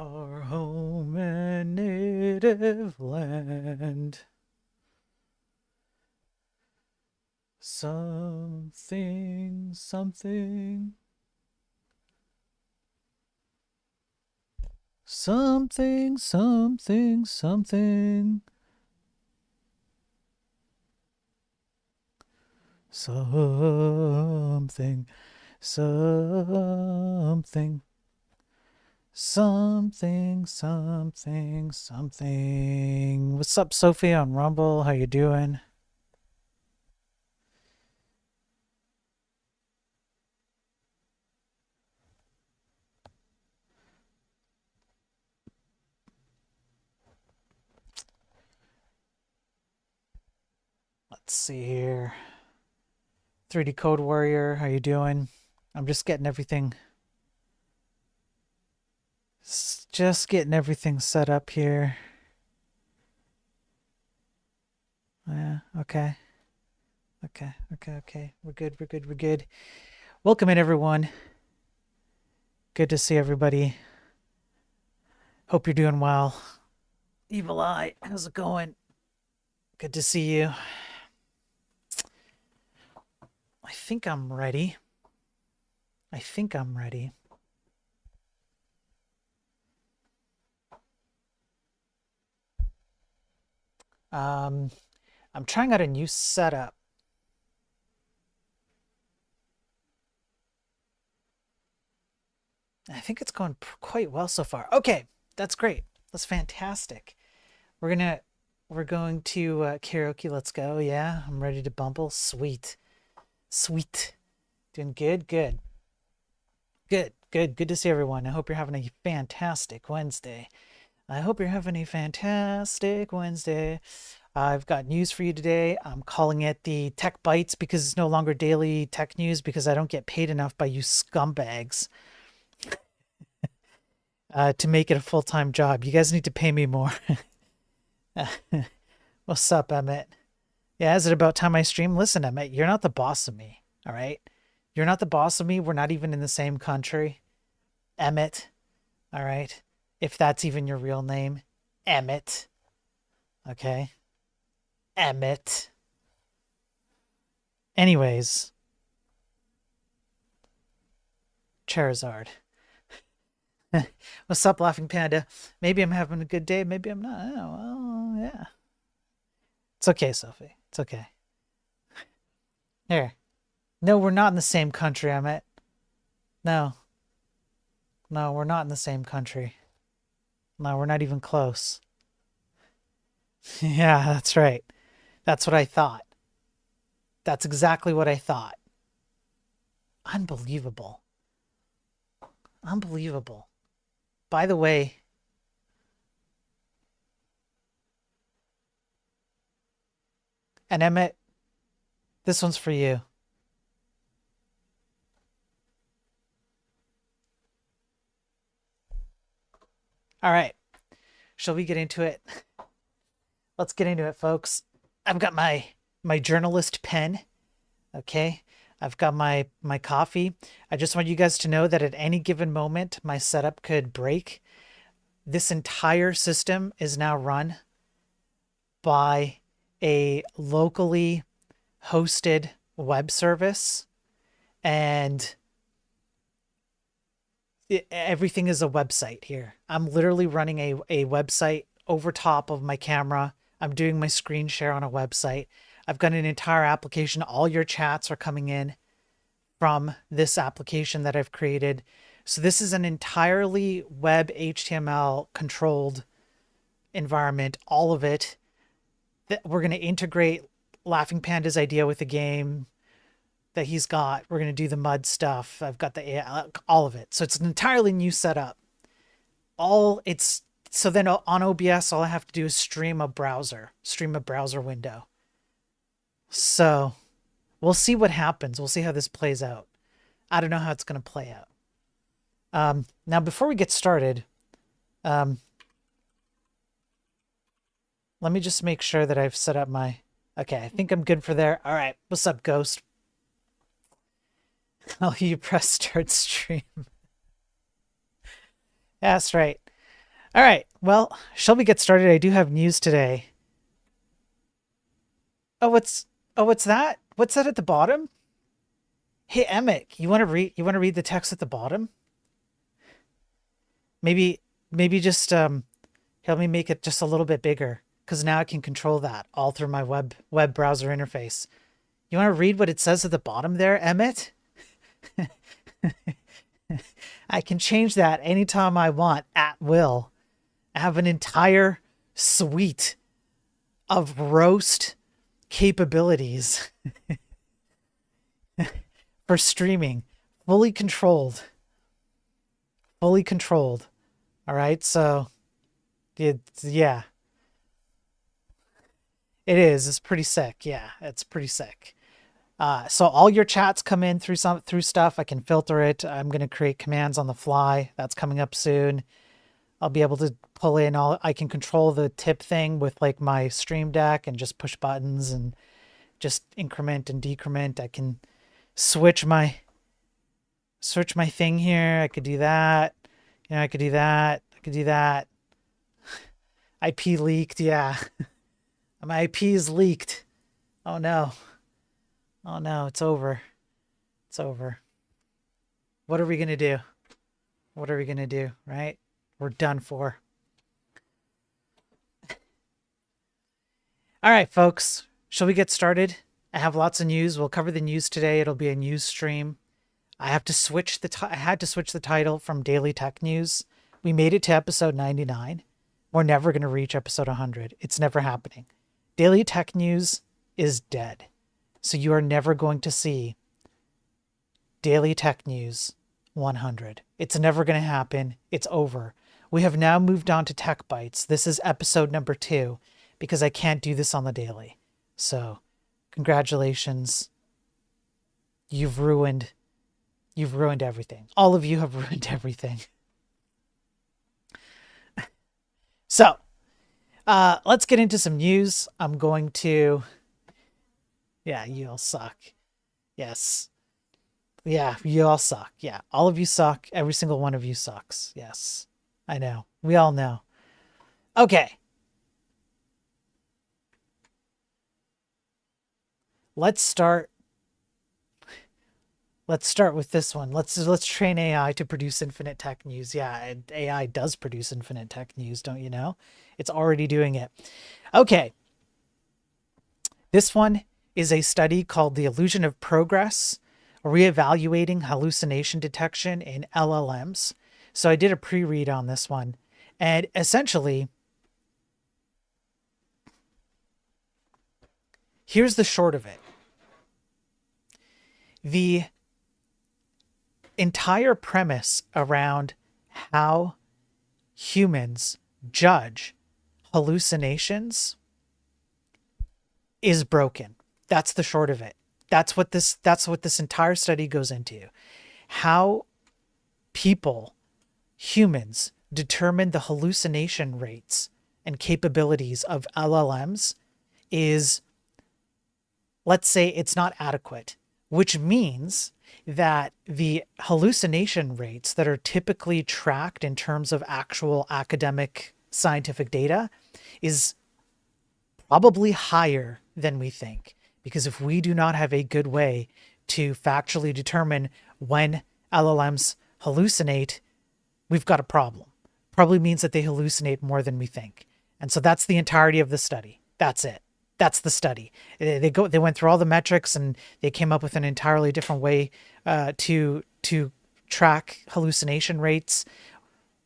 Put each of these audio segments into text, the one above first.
Our home and native land. Something, something. Something, something, something. Something, something. Something, something, something. What's up, Sophie on Rumble? How you doing? Let's see here. 3D Code Warrior, how you doing? I'm just getting everything set up here. Yeah, okay. Okay. We're good. Welcome in, everyone. Good to see everybody. Hope you're doing well. Evil Eye, how's it going? Good to see you. I think I'm ready. I'm trying out a new setup. I think it's going quite well so far. Okay, that's great. That's fantastic. We're going to karaoke. Let's go. Yeah, I'm ready to bumble. Sweet. Doing good. Good to see everyone. I hope you're having a fantastic Wednesday. I've got news for you today. I'm calling it the Tech Bytes because it's no longer daily tech news because I don't get paid enough by you scumbags to make it a full-time job. You guys need to pay me more. What's up, Emmett? Yeah, is it about time I stream? Listen, Emmett, you're not the boss of me, all right? You're not the boss of me. We're not even in the same country. Emmett, all right? If that's even your real name. Emmett. Okay? Emmett. Anyways. Charizard. What's up, Laughing Panda? Maybe I'm having a good day. Maybe I'm not. Oh, well, yeah. It's okay, Sophie. It's okay. Here. No, we're not in the same country, Emmett. No. No, we're not in the same country. No, we're not even close. Yeah, that's right. That's what I thought. That's exactly what I thought. Unbelievable. By the way, and Emmett, this one's for you. All right. Shall we get into it? Let's get into it, folks. I've got my journalist pen. Okay. I've got my coffee. I just want you guys to know that at any given moment, my setup could break. This entire system is now run by a locally hosted web service, and everything is a website here. I'm literally running a website over top of my camera. I'm doing my screen share on a website. I've got an entire application. All your chats are coming in from this application that I've created. So this is an entirely web HTML controlled environment, all of it. That we're going to integrate Laughing Panda's idea with the game that he's got. We're going to do the mud stuff. I've got all of it. So it's an entirely new setup. So then on OBS, all I have to do is stream a browser window. So we'll see what happens. We'll see how this plays out. I don't know how it's going to play out. Now, before we get started, let me just make sure that I've set up my... Okay, I think I'm good for there. All right. What's up, Ghost? Oh, you press start stream. That's right. All right. Well, shall we get started? I do have news today. Oh, what's that? What's that at the bottom? Hey, Emmett, you want to read the text at the bottom? Maybe maybe just help me make it just a little bit bigger because now I can control that all through my web browser interface. You want to read what it says at the bottom there, Emmett? I can change that anytime I want at will. I have an entire suite of roast capabilities for streaming, fully controlled, fully controlled. All right, so yeah, it is. It's pretty sick. Yeah, it's pretty sick. So all your chats come in through stuff. I can filter it. I'm gonna create commands on the fly. That's coming up soon. I'll be able to pull in all. I can control the tip thing with like my Stream Deck and just push buttons and just increment and decrement. I can switch my thing here. I could do that. I could do that. I could do that. IP leaked. Yeah, my IP is leaked. Oh no. Oh no, it's over. It's over. What are we gonna do? What are we gonna do, right? We're done for. All right, folks. Shall we get started? I have lots of news. We'll cover the news today. It'll be a news stream. I had to switch the title from Daily Tech News. We made it to episode 99. We're never going to reach episode 100. It's never happening. Daily Tech News is dead. So you are never going to see Daily Tech News 100. It's never going to happen. It's over. We have now moved on to Tech Bytes. This is episode number 2 because I can't do this on the daily. So, congratulations. You've ruined everything. All of you have ruined everything. So, let's get into some news. I'm going to... Yeah, you all suck. Yes. Yeah, you all suck. Yeah, all of you suck. Every single one of you sucks. Yes, I know. We all know. Okay. Let's start with this one. Let's train AI to produce infinite tech news. Yeah, AI does produce infinite tech news, don't you know? It's already doing it. Okay. This one is a study called The Illusion of Progress, Reevaluating Hallucination Detection in LLMs. So I did a pre-read on this one. And essentially, here's the short of it. The entire premise around how humans judge hallucinations is broken. That's the short of it. That's what this entire study goes into. How humans determine the hallucination rates and capabilities of LLMs is, let's say it's not adequate, which means that the hallucination rates that are typically tracked in terms of actual academic scientific data is probably higher than we think. Because if we do not have a good way to factually determine when LLMs hallucinate, we've got a problem. Probably means that they hallucinate more than we think. And so that's the entirety of the study. That's it. That's the study. They went through all the metrics and they came up with an entirely different way to track hallucination rates,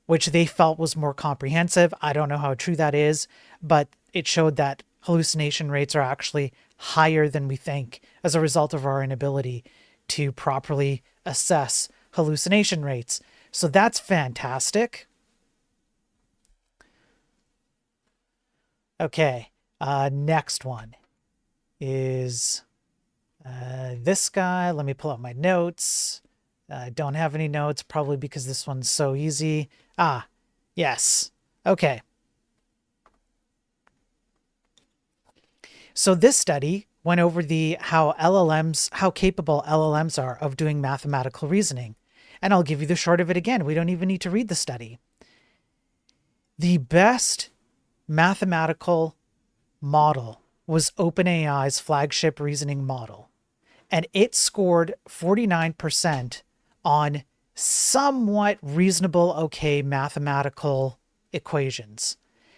which they felt was more comprehensive. I don't know how true that is, but it showed that hallucination rates are actually higher than we think as a result of our inability to properly assess hallucination rates. So that's fantastic. Okay, next one is this guy. Let me pull out my notes. I don't have any notes, probably because this one's so easy. Ah, yes. Okay. So this study went over how capable LLMs are of doing mathematical reasoning. And I'll give you the short of it again. We don't even need to read the study. The best mathematical model was OpenAI's flagship reasoning model, and it scored 49% on somewhat reasonable, okay mathematical equations.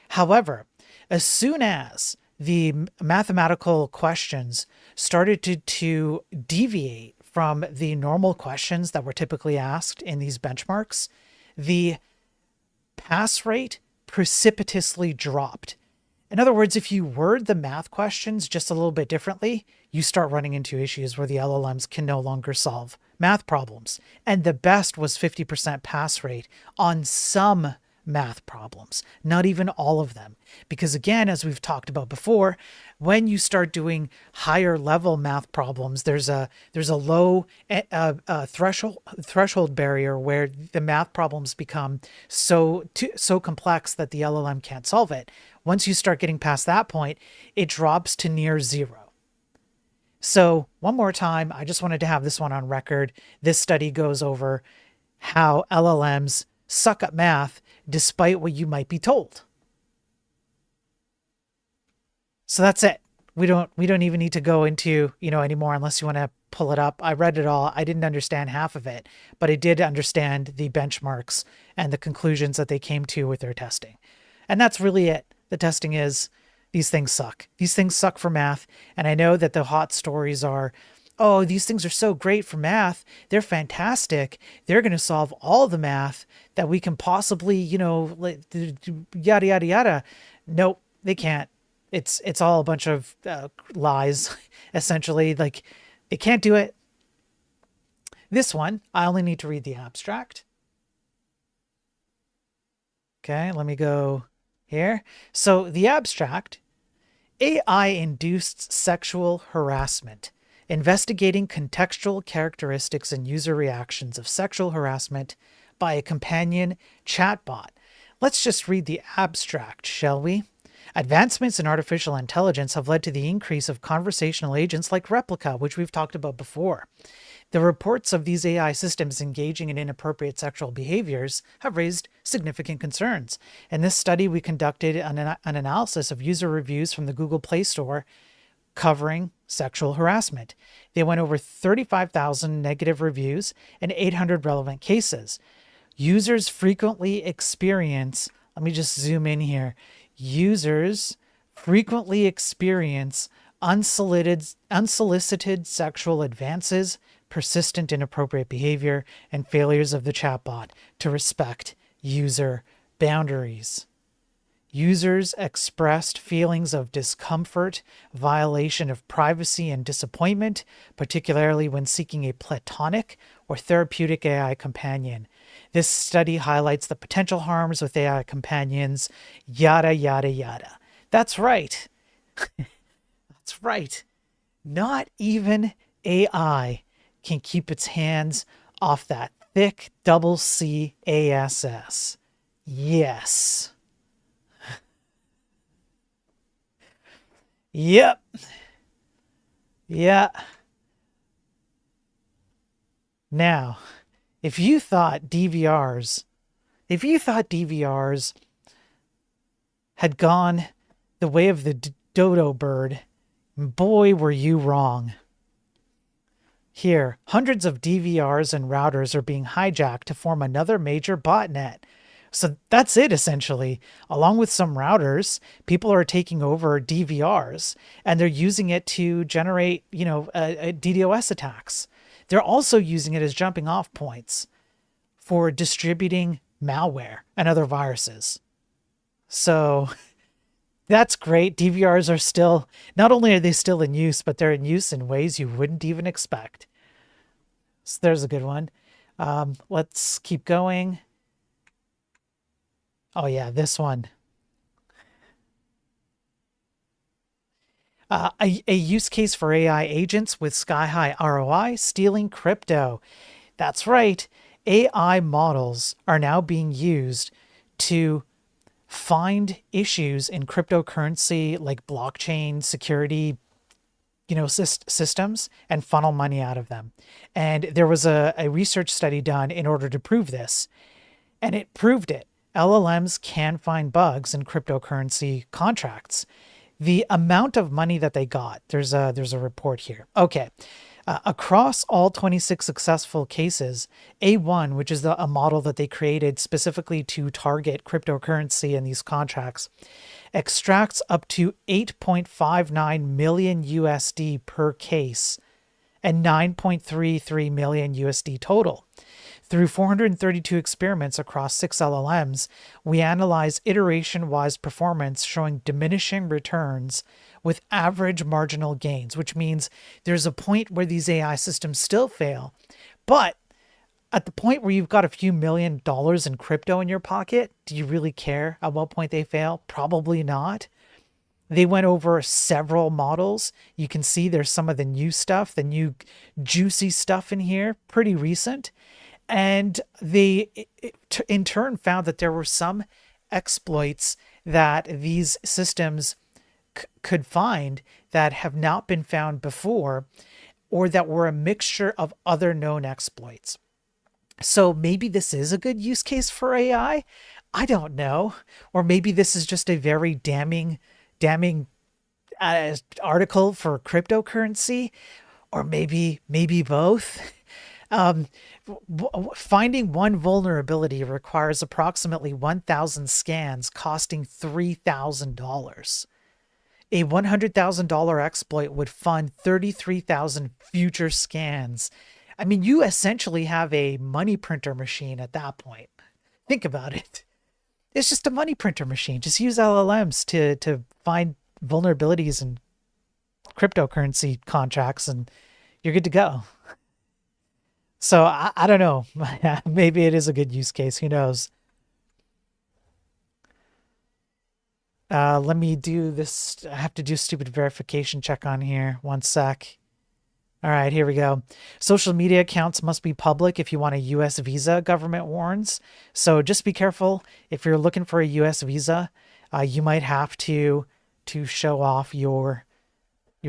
However, as soon as the mathematical questions started to deviate from the normal questions that were typically asked in these benchmarks, the pass rate precipitously dropped. In other words, if you word the math questions just a little bit differently, you start running into issues where the LLMs can no longer solve math problems. And the best was 50% pass rate on some math problems, not even all of them. Because again, as we've talked about before, when you start doing higher level math problems, there's a low threshold barrier where the math problems become so complex that the LLM can't solve it. Once you start getting past that point, it drops to near zero. So one more time, I just wanted to have this one on record. This study goes over how LLMs suck at math despite what you might be told. So that's it. We don't even need to go into, anymore unless you want to pull it up. I read it all. I didn't understand half of it, but I did understand the benchmarks and the conclusions that they came to with their testing. And that's really it. The testing is these things suck. These things suck for math. And I know that the hot stories are, oh, these things are so great for math. They're fantastic. They're going to solve all the math that we can possibly, yada, yada, yada. Nope, they can't. It's all a bunch of lies, essentially. Like, they can't do it. This one, I only need to read the abstract. Okay, let me go here. So the abstract, AI-induced sexual harassment, investigating contextual characteristics and user reactions of sexual harassment by a companion chatbot. Let's just read the abstract, shall we? Advancements in artificial intelligence have led to the increase of conversational agents like Replica, which we've talked about before. The reports of these AI systems engaging in inappropriate sexual behaviors have raised significant concerns. In this study, we conducted an analysis of user reviews from the Google Play Store covering sexual harassment. They went over 35,000 negative reviews and 800 relevant cases. Users frequently experience, let me just zoom in here. Users frequently experience unsolicited sexual advances, persistent inappropriate behavior, and failures of the chatbot to respect user boundaries. Users expressed feelings of discomfort, violation of privacy, and disappointment, particularly when seeking a platonic or therapeutic AI companion. This study highlights the potential harms with AI companions, yada, yada, yada. That's right. That's right. Not even AI can keep its hands off that thick double C ASS. Yes. Yep. Yeah. Now, if you thought DVRs had gone the way of the dodo bird, boy, were you wrong. Here, hundreds of DVRs and routers are being hijacked to form another major botnet. So that's it, essentially. Along with some routers, people are taking over DVRs, and they're using it to generate, DDoS attacks. They're also using it as jumping off points for distributing malware and other viruses. So that's great. DVRs are still, not only are they still in use, but they're in use in ways you wouldn't even expect. So there's a good one. Let's keep going. Oh yeah, this one. A use case for AI agents with sky-high ROI, stealing crypto. That's right. AI models are now being used to find issues in cryptocurrency like blockchain security, systems and funnel money out of them. And there was a research study done in order to prove this. And it proved it. LLMs can find bugs in cryptocurrency contracts. The amount of money that they got, there's a report here. Okay. Across all 26 successful cases, A1, which is a model that they created specifically to target cryptocurrency in these contracts, extracts up to 8.59 million USD per case and 9.33 million USD total. Through 432 experiments across 6 LLMs, we analyze iteration-wise performance showing diminishing returns with average marginal gains, which means there's a point where these AI systems still fail. But at the point where you've got a few $1,000,000 in crypto in your pocket, do you really care at what point they fail? Probably not. They went over several models. You can see there's some of the new stuff, the new juicy stuff in here, pretty recent. And they, in turn, found that there were some exploits that these systems could find that have not been found before, or that were a mixture of other known exploits. So maybe this is a good use case for AI. I don't know. Or maybe this is just a very damning article for cryptocurrency, or maybe both. Finding one vulnerability requires approximately 1,000 scans costing $3,000. A $100,000 exploit would fund 33,000 future scans. I mean, you essentially have a money printer machine at that point. Think about it. It's just a money printer machine. Just use LLMs to find vulnerabilities in cryptocurrency contracts and you're good to go. So I don't know. Maybe it is a good use case. Who knows? Let me do this. I have to do a stupid verification check on here. One sec. All right, here we go. Social media accounts must be public if you want a U.S. visa, government warns. So just be careful. If you're looking for a U.S. visa, you might have to show off your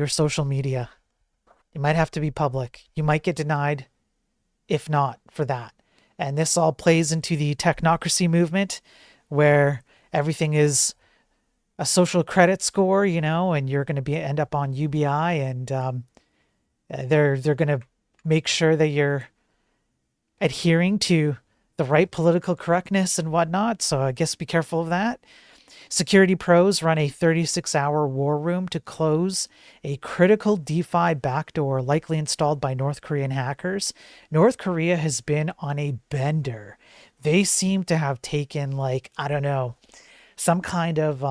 social media. It might have to be public. You might get denied if not for that. And this all plays into the technocracy movement where everything is a social credit score, and you're going to end up on UBI, and they're going to make sure that you're adhering to the right political correctness and whatnot. So I guess be careful of that. Security pros run a 36-hour war room to close a critical DeFi backdoor likely installed by North Korean hackers. North Korea has been on a bender. They seem to have taken, I don't know, some kind of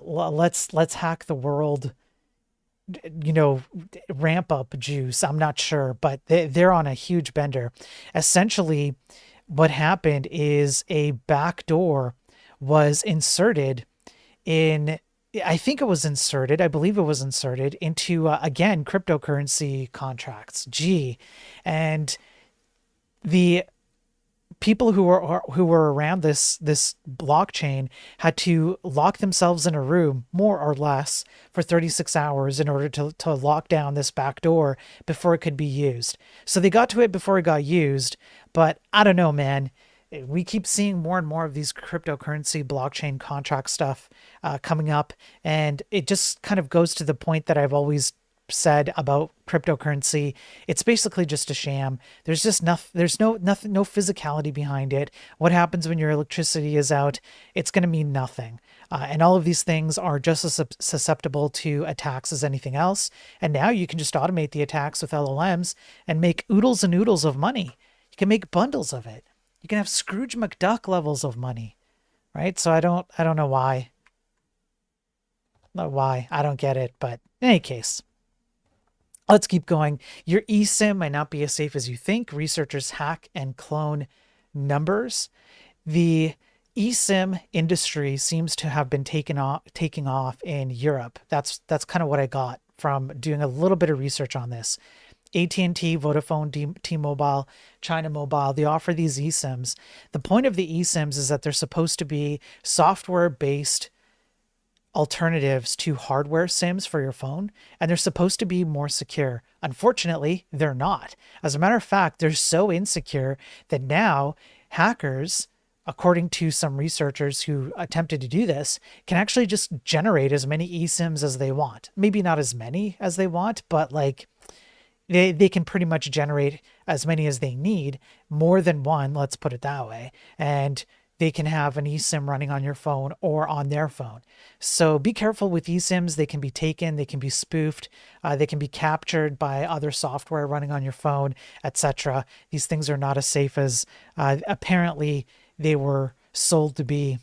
let's hack the world, ramp up juice. I'm not sure, but they're on a huge bender. Essentially, what happened is a backdoor was inserted in, I believe it was inserted into, again, cryptocurrency contracts. And the people who were around this blockchain had to lock themselves in a room, more or less, for 36 hours in order to lock down this backdoor before it could be used. So they got to it before it got used, but I don't know, man. We keep seeing more and more of these cryptocurrency blockchain contract stuff coming up, and it just kind of goes to the point that I've always said about cryptocurrency. It's basically just a sham. There's just no physicality behind it. What happens when your electricity is out? It's going to mean nothing. And all of these things are just as susceptible to attacks as anything else. And now you can just automate the attacks with LLMs and make oodles and oodles of money. You can make bundles of it. You can have Scrooge McDuck levels of money, right? So I don't know why. Not why. I don't get it. But in any case, let's keep going. Your eSIM might not be as safe as you think. Researchers hack and clone numbers. The eSIM industry seems to have been taking off in Europe. That's kind of what I got from doing a little bit of research on this. AT&T, Vodafone, T-Mobile, China Mobile, they offer these eSIMs. The point of the eSIMs is that they're supposed to be software-based alternatives to hardware SIMs for your phone, and they're supposed to be more secure. Unfortunately, they're not. As a matter of fact, they're so insecure that now hackers according to some researchers who attempted to do this, can actually just generate as many eSIMs as they want. Maybe not as many as they want, but like they can pretty much generate as many as they need, more than one, let's put it that way. And they can have an eSIM running on your phone or on their phone. So be careful with eSIMs. They can be taken, they can be spoofed, they can be captured by other software running on your phone, etc. These things are not as safe as apparently they were sold to be.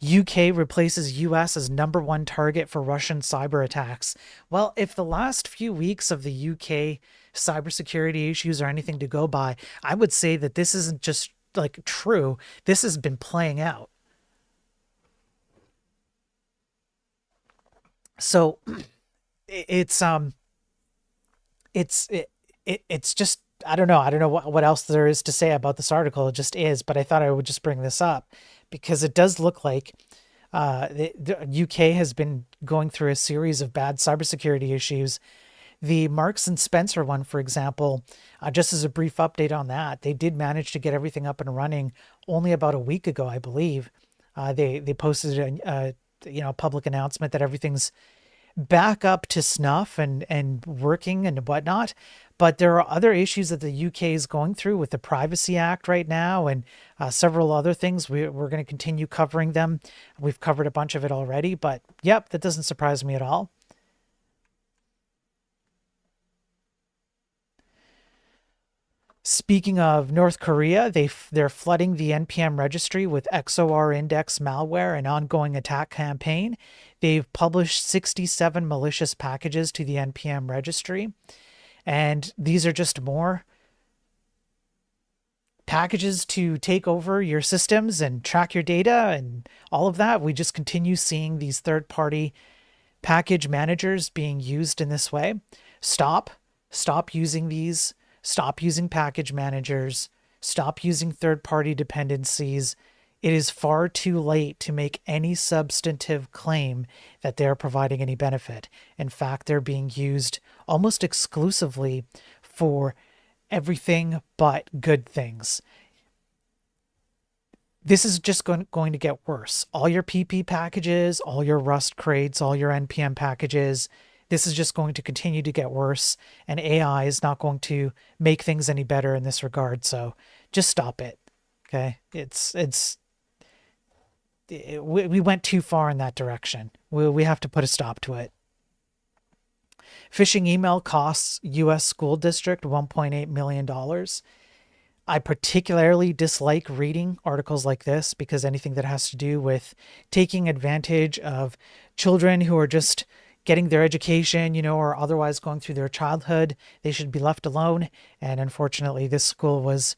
UK replaces US as #1 target for Russian cyber attacks. Well, if the last few weeks of the UK cybersecurity issues are anything to go by, I would say that this isn't just like true. This has been playing out. So it's it's it's just I don't know what else there is to say about this article. It just is, but I thought I would just bring this up because it does look like the UK has been going through a series of bad cybersecurity issues. The Marks and Spencer one, for example, just as a brief update on that, they did manage to get everything up and running only about a week ago, I believe. They posted a public announcement that everything's back up to snuff and working and whatnot. But there are other issues that the UK is going through with the Privacy Act right now and several other things. We're going to continue covering them. We've covered a bunch of it already, but yep, that doesn't surprise me at all. Speaking of North Korea, they're flooding the NPM registry with XOR index malware and ongoing attack campaign. They've published 67 malicious packages to the NPM registry, and these are just more packages to take over your systems and track your data and all of that. We just continue seeing these third-party package managers being used in this way. Stop using these. Stop using package managers. Stop using third-party dependencies. It is far too late to make any substantive claim that they're providing any benefit. In fact, they're being used almost exclusively for everything but good things. This is just going to get worse. All your PP packages, all your Rust crates, all your NPM packages, this is just going to continue to get worse, and AI is not going to make things any better in this regard. So just stop it. Okay. We went too far in that direction. We have to put a stop to it. Phishing email costs U.S. school district $1.8 million. I particularly dislike reading articles like this because anything that has to do with taking advantage of children who are just getting their education, or otherwise going through their childhood, they should be left alone. And unfortunately, this school was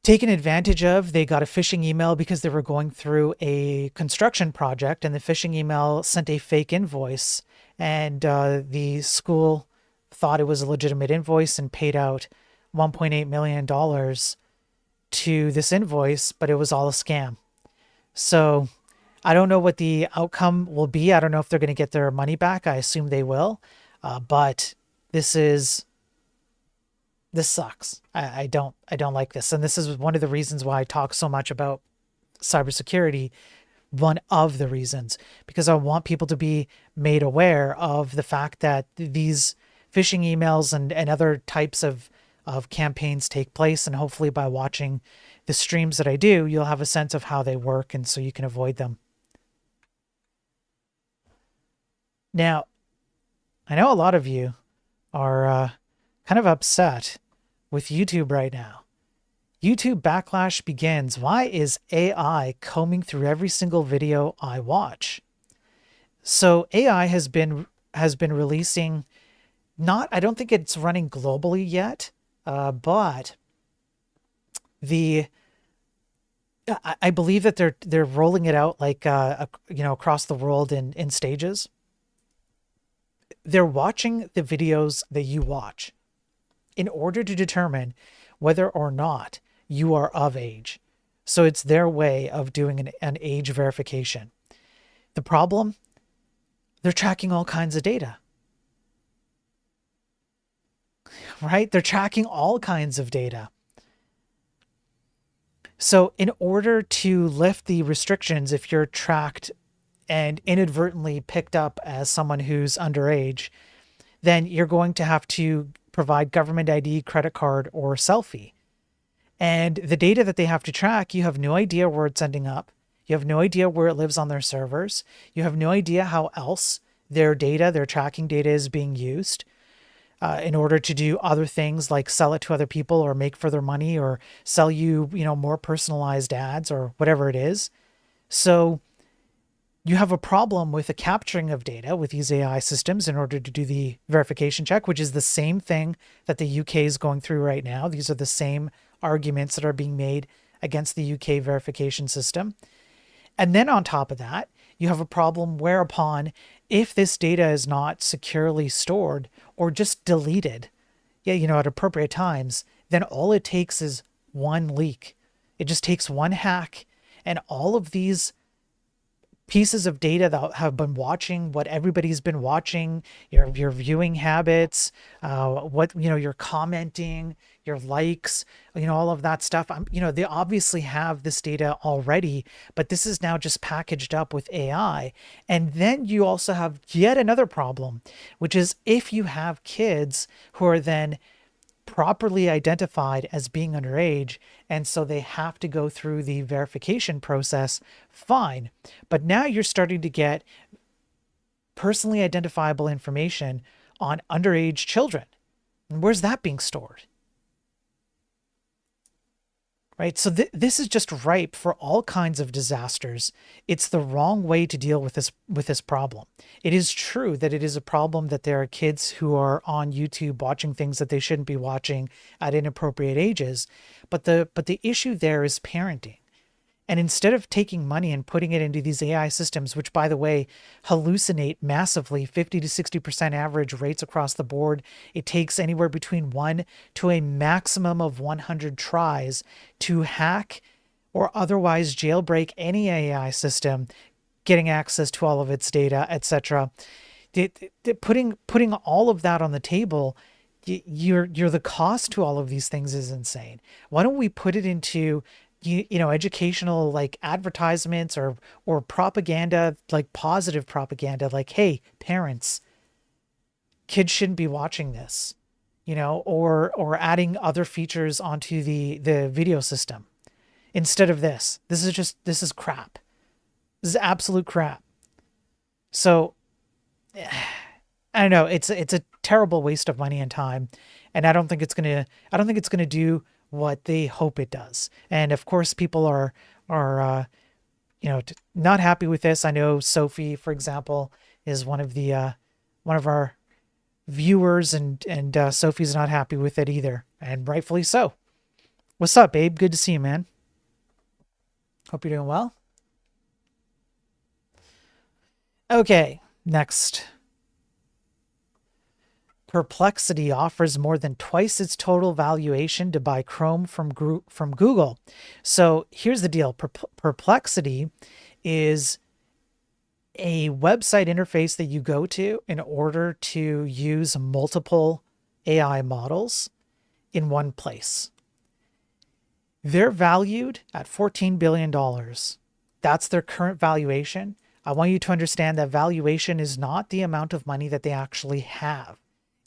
taken advantage of. They got a phishing email because they were going through a construction project, and the phishing email sent a fake invoice, and the school thought it was a legitimate invoice and paid out $1.8 million to this invoice, but it was all a scam. So I don't know what the outcome will be. I don't know if they're going to get their money back. I assume they will. But this sucks. I don't like this. And this is one of the reasons why I talk so much about cybersecurity. One of the reasons, because I want people to be made aware of the fact that these phishing emails and other types of campaigns take place. And hopefully by watching the streams that I do, you'll have a sense of how they work. And so you can avoid them. Now, I know a lot of you are kind of upset with YouTube right now. YouTube backlash begins. Why is AI combing through every single video I watch? So AI has been releasing, I don't think it's running globally yet, but I believe that they're rolling it out like across the world in stages. They're watching the videos that you watch in order to determine whether or not you are of age. So it's their way of doing an age verification. The problem, they're tracking all kinds of data. right? They're tracking all kinds of data. So in order to lift the restrictions, if you're tracked and inadvertently picked up as someone who's underage, then you're going to have to provide government ID, credit card, or selfie. And the data that they have to track, you have no idea where it's ending up. You have no idea where it lives on their servers. You have no idea how else their data, their tracking data is being used in order to do other things like sell it to other people or make further money or sell you, more personalized ads or whatever it is. So you have a problem with the capturing of data with these AI systems in order to do the verification check, which is the same thing that the UK is going through right now. These are the same arguments that are being made against the UK verification system. And then on top of that, you have a problem whereupon if this data is not securely stored or just deleted, at appropriate times, then all it takes is one leak. It just takes one hack, and all of these pieces of data that have been watching what everybody's been watching, your viewing habits, what you're commenting, your likes, all of that stuff. They obviously have this data already, but this is now just packaged up with AI. And then you also have yet another problem, which is if you have kids who are then properly identified as being underage, and so they have to go through the verification process, fine. But now you're starting to get personally identifiable information on underage children. And where's that being stored? Right? So this is just ripe for all kinds of disasters. It's the wrong way to deal with this problem. It is true that it is a problem that there are kids who are on YouTube watching things that they shouldn't be watching at inappropriate ages, but the issue there is parenting. And instead of taking money and putting it into these AI systems, which, by the way, hallucinate massively, 50 to 60% average rates across the board, it takes anywhere between 1 to a maximum of 100 tries to hack or otherwise jailbreak any AI system, getting access to all of its data, etc. Putting all of that on the table, you're the cost to all of these things is insane. Why don't we put it into educational like advertisements or propaganda, like positive propaganda, like, hey, parents, kids shouldn't be watching this, or adding other features onto the video system instead of this. This is crap. This is absolute crap. So I don't know. It's a terrible waste of money and time, and I don't think it's gonna do what they hope it does. And of course, people are not happy with this. I know Sophie, for example, is one of our viewers, and Sophie's not happy with it either, and rightfully so. What's up, babe? Good to see you, man. Hope you're doing well. Okay, next. Perplexity offers more than twice its total valuation to buy Chrome from Google. So here's the deal. Perplexity is a website interface that you go to in order to use multiple AI models in one place. They're valued at $14 billion. That's their current valuation. I want you to understand that valuation is not the amount of money that they actually have.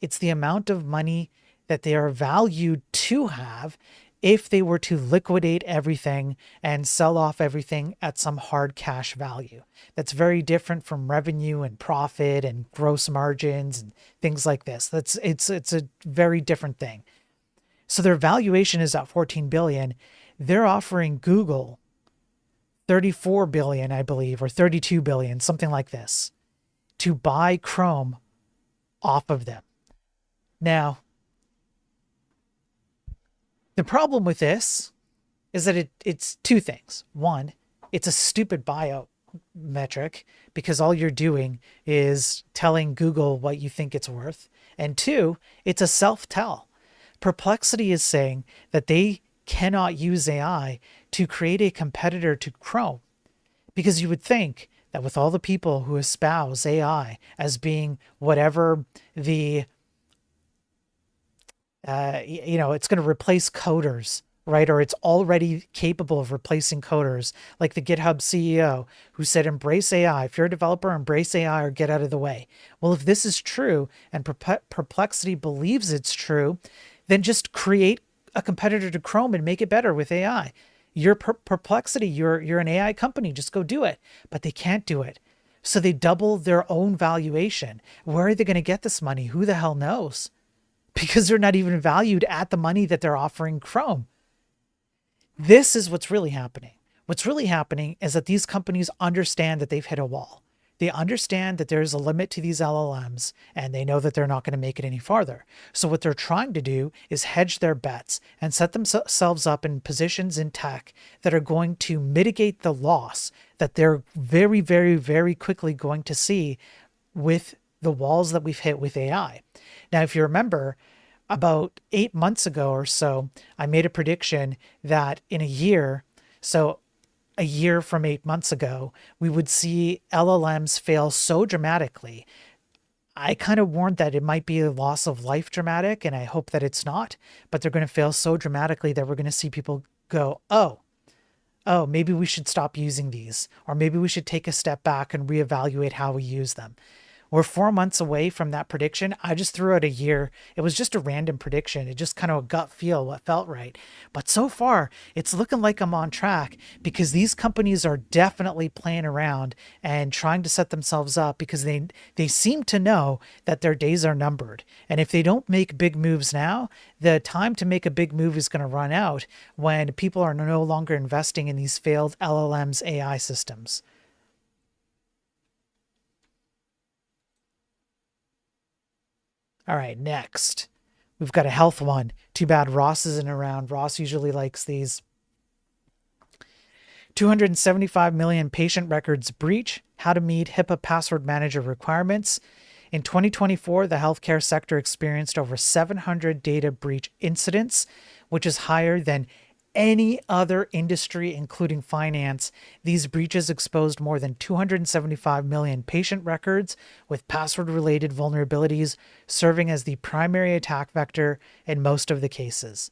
It's the amount of money that they are valued to have if they were to liquidate everything and sell off everything at some hard cash value. That's very different from revenue and profit and gross margins and things like this. It's a very different thing. So their valuation is at 14 billion. They're offering Google 34 billion, I believe, or 32 billion, something like this, to buy Chrome off of them. Now, the problem with this is that it's two things. One, it's a stupid bio metric because all you're doing is telling Google what you think it's worth. And two, it's a self-tell. Perplexity is saying that they cannot use AI to create a competitor to Chrome, because you would think that with all the people who espouse AI as being whatever the it's going to replace coders, right? Or it's already capable of replacing coders, like the GitHub CEO who said, embrace AI. If you're a developer, embrace AI or get out of the way. Well, if this is true and Perplexity believes it's true, then just create a competitor to Chrome and make it better with AI. You're Perplexity, you're an AI company, just go do it. But they can't do it. So they double their own valuation. Where are they going to get this money? Who the hell knows? Because they're not even valued at the money that they're offering Chrome. This is what's really happening. What's really happening is that these companies understand that they've hit a wall. They understand that there's a limit to these LLMs, and they know that they're not going to make it any farther. So what they're trying to do is hedge their bets and set themselves up in positions in tech that are going to mitigate the loss that they're very, very, very quickly going to see with the walls that we've hit with AI. Now, if you remember, about 8 months ago or so, I made a prediction that in a year, so a year from 8 months ago, we would see LLMs fail so dramatically. I kind of warned that it might be a loss of life dramatic, and I hope that it's not, but they're going to fail so dramatically that we're going to see people go, oh, maybe we should stop using these, or maybe we should take a step back and reevaluate how we use them. We're 4 months away from that prediction. I just threw out a year. It was just a random prediction. It just kind of a gut feel what felt right. But so far, it's looking like I'm on track because these companies are definitely playing around and trying to set themselves up because they seem to know that their days are numbered. And if they don't make big moves now, the time to make a big move is going to run out when people are no longer investing in these failed LLMs AI systems. All right, next. We've got a health one. Too bad Ross isn't around. Ross usually likes these. 275 million patient records breach. How to meet HIPAA password manager requirements. In 2024, the healthcare sector experienced over 700 data breach incidents, which is higher than any other industry, including finance. These breaches exposed more than 275 million patient records, with password-related vulnerabilities serving as the primary attack vector in most of the cases.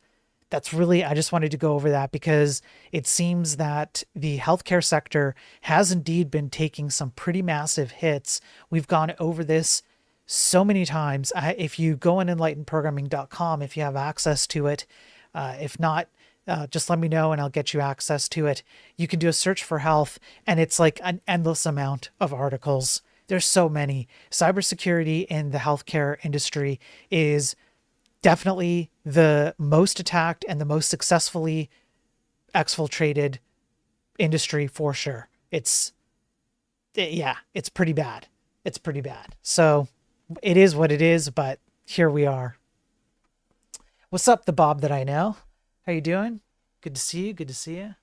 That's really, I just wanted to go over that because it seems that the healthcare sector has indeed been taking some pretty massive hits. We've gone over this so many times. If you go on enlightenedprogramming.com, if you have access to it, if not, just let me know and I'll get you access to it. You can do a search for health and it's like an endless amount of articles. There's so many. Cybersecurity in the healthcare industry is definitely the most attacked and the most successfully exfiltrated industry for sure. It's pretty bad. It's pretty bad. So it is what it is, but here we are. What's up, the Bob that I know? How you doing? Good to see you. Good to see you.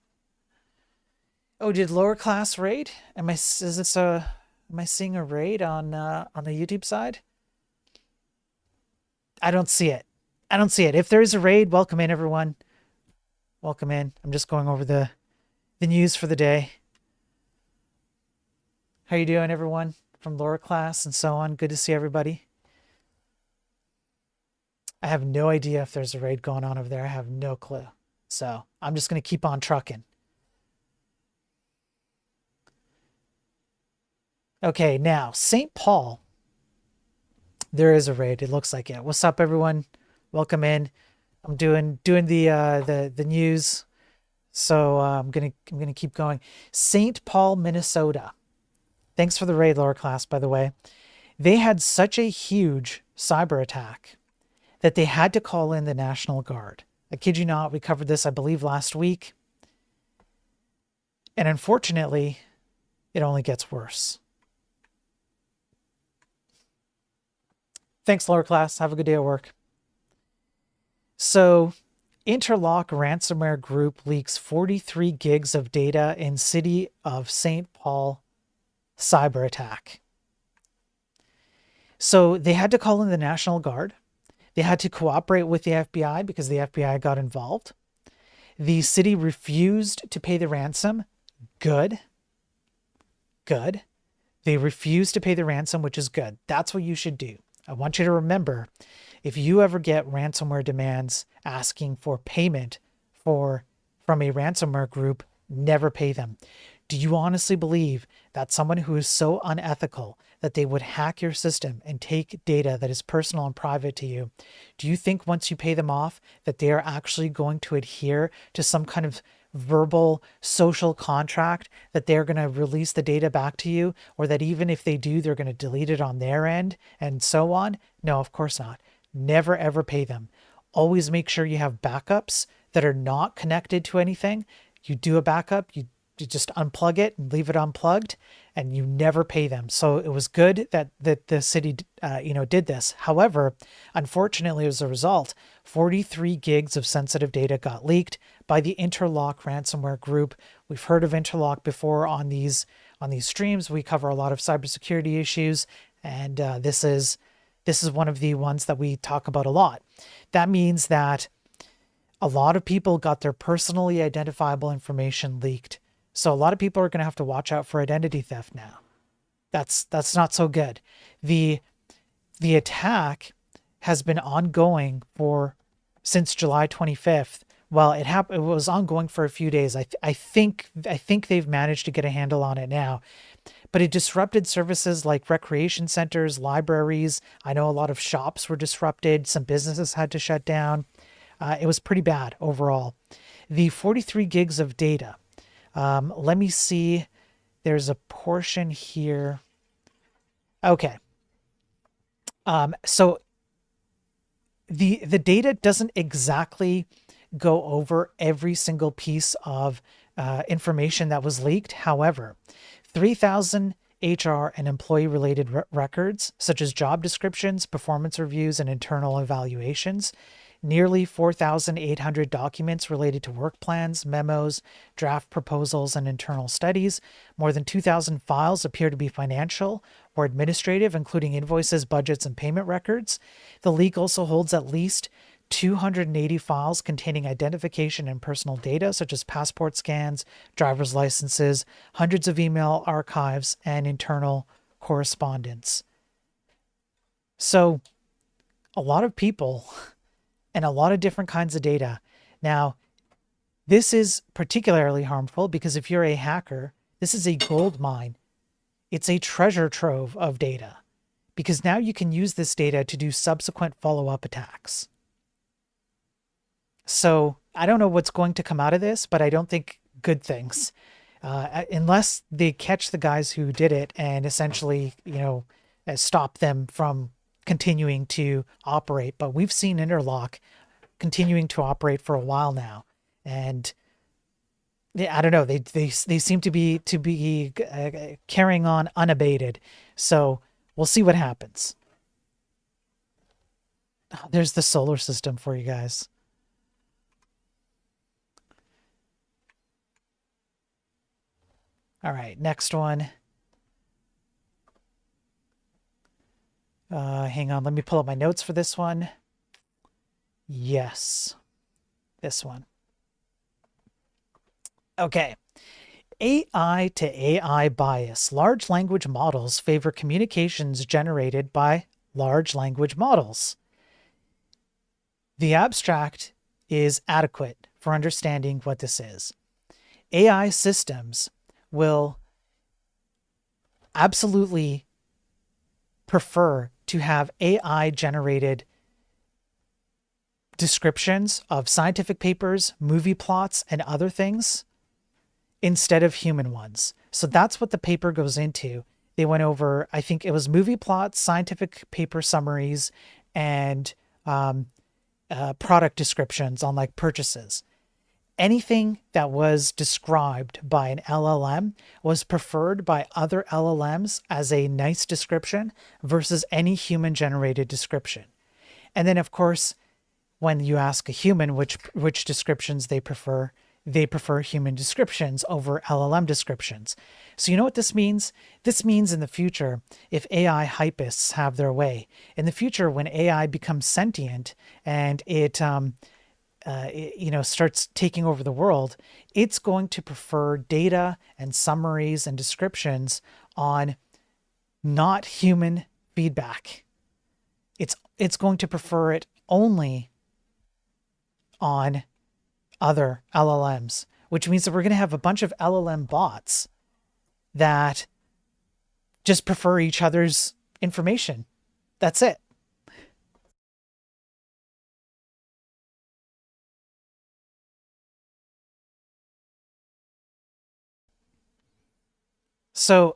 Oh, did lower class raid? Am I seeing a raid on the YouTube side? I don't see it. I don't see it. If there is a raid, welcome in, everyone. Welcome in. I'm just going over the news for the day. How you doing, everyone? From lower class and so on. Good to see everybody. I have no idea if there's a raid going on over there. I have no clue. So I'm just going to keep on trucking. Okay, now St. Paul. There is a raid. It looks like it. What's up, everyone? Welcome in. I'm doing the news. So I'm gonna keep going. St. Paul, Minnesota. Thanks for the raid, lower class, by the way. They had such a huge cyber attack that they had to call in the National Guard. I kid you not, we covered this, I believe, last week. And unfortunately, it only gets worse. Thanks, lower class. Have a good day at work. So, Interlock ransomware group leaks 43 gigs of data in city of St. Paul cyber attack. So they had to call in the National Guard. They had to cooperate with the FBI because the FBI got involved. The city refused to pay the ransom. Good. Good. They refused to pay the ransom, which is good. That's what you should do. I want you to remember, If you ever get ransomware demands asking for payment from a ransomware group, never pay them. Do you honestly believe that someone who is so unethical that they would hack your system and take data that is personal and private to you, do you think once you pay them off that they are actually going to adhere to some kind of verbal social contract that they're going to release the data back to you, or that even if they do, they're going to delete it on their end and so on? No, of course not. Never ever pay them. Always make sure you have backups that are not connected to anything. You do a backup, you just unplug it and leave it unplugged, and you never pay them. So it was good that the city, did this. However, unfortunately, as a result, 43 gigs of sensitive data got leaked by the Interlock ransomware group. We've heard of Interlock before on these streams. We cover a lot of cybersecurity issues, and this is one of the ones that we talk about a lot. That means that a lot of people got their personally identifiable information leaked. So a lot of people are going to have to watch out for identity theft now. That's not so good. The attack has been ongoing since July 25th. Well, it was ongoing for a few days. I think they've managed to get a handle on it now. But it disrupted services like recreation centers, libraries. I know a lot of shops were disrupted. Some businesses had to shut down. It was pretty bad overall. The 43 gigs of data. Let me see. There's a portion here. Okay. So the data doesn't exactly go over every single piece of information that was leaked. However, 3,000 HR and employee-related records, such as job descriptions, performance reviews, and internal evaluations, nearly 4,800 documents related to work plans, memos, draft proposals, and internal studies. More than 2,000 files appear to be financial or administrative, including invoices, budgets, and payment records. The leak also holds at least 280 files containing identification and personal data, such as passport scans, driver's licenses, hundreds of email archives, and internal correspondence. So a lot of people and a lot of different kinds of data. Now, this is particularly harmful because if you're a hacker, this is a gold mine. It's a treasure trove of data because now you can use this data to do subsequent follow-up attacks. So I don't know what's going to come out of this, but I don't think good things, unless they catch the guys who did it and essentially, stop them from continuing to operate. But we've seen Interlock continuing to operate for a while now, and I don't know. They seem to be carrying on unabated. So we'll see what happens. Oh, there's the solar system for you guys. All right, next one. Hang on, let me pull up my notes for this one. Yes, this one. Okay. AI to AI bias. Large language models favor communications generated by large language models. The abstract is adequate for understanding what this is. AI systems will absolutely prefer to have AI-generated descriptions of scientific papers, movie plots, and other things instead of human ones. So that's what the paper goes into. They went over, I think it was movie plots, scientific paper summaries, and product descriptions on like purchases. Anything that was described by an LLM was preferred by other LLMs as a nice description versus any human-generated description. And then, of course, when you ask a human which descriptions they prefer human descriptions over LLM descriptions. So you know what this means? This means in the future, if AI hypists have their way, in the future when AI becomes sentient and it starts taking over the world, it's going to prefer data and summaries and descriptions on not human feedback. it's going to prefer it only on other LLMs, which means that we're going to have a bunch of LLM bots that just prefer each other's information. That's it. So,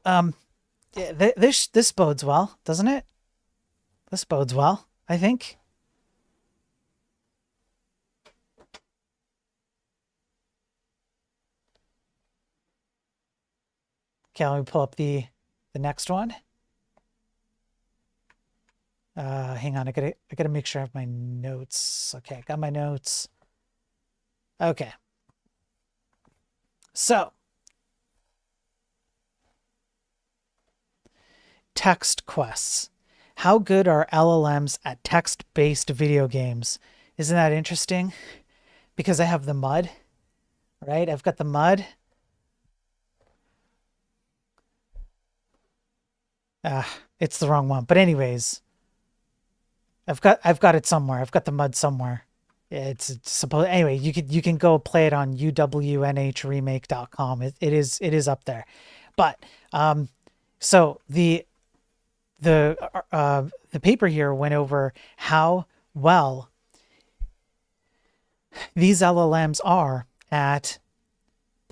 this bodes well, doesn't it? This bodes well, I think. Okay, let me pull up the next one. Hang on, I gotta make sure I have my notes. Okay, I got my notes. Okay. So, text quests. How good are LLMs at text-based video games? Isn't that interesting? Because I have the mud, right? I've got the mud. It's the wrong one. But anyways, I've got it somewhere. I've got the mud somewhere. It's supposed anyway, you can go play it on uwnhremake.com. It is up there. But so the paper here went over how well these LLMs are at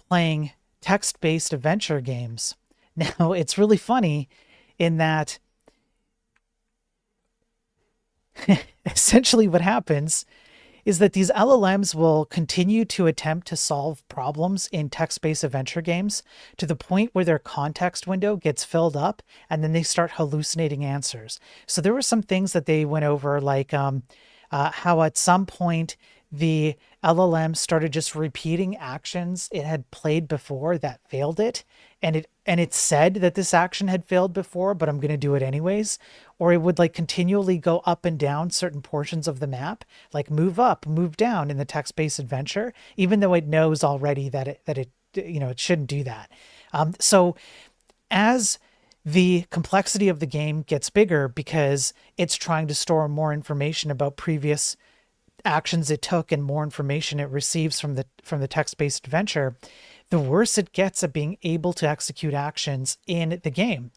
playing text-based adventure games. Now, it's really funny in that essentially what happens is that these LLMs will continue to attempt to solve problems in text-based adventure games to the point where their context window gets filled up and then they start hallucinating answers. So there were some things that they went over, like how at some point the LLM started just repeating actions it had played before that failed it, and it said that this action had failed before, but I'm going to do it anyways. Or it would like continually go up and down certain portions of the map, like move up, move down in the text-based adventure, even though it knows already that it it shouldn't do that. So as the complexity of the game gets bigger because it's trying to store more information about previous actions it took and more information it receives from the text-based adventure, the worse it gets at being able to execute actions in the game.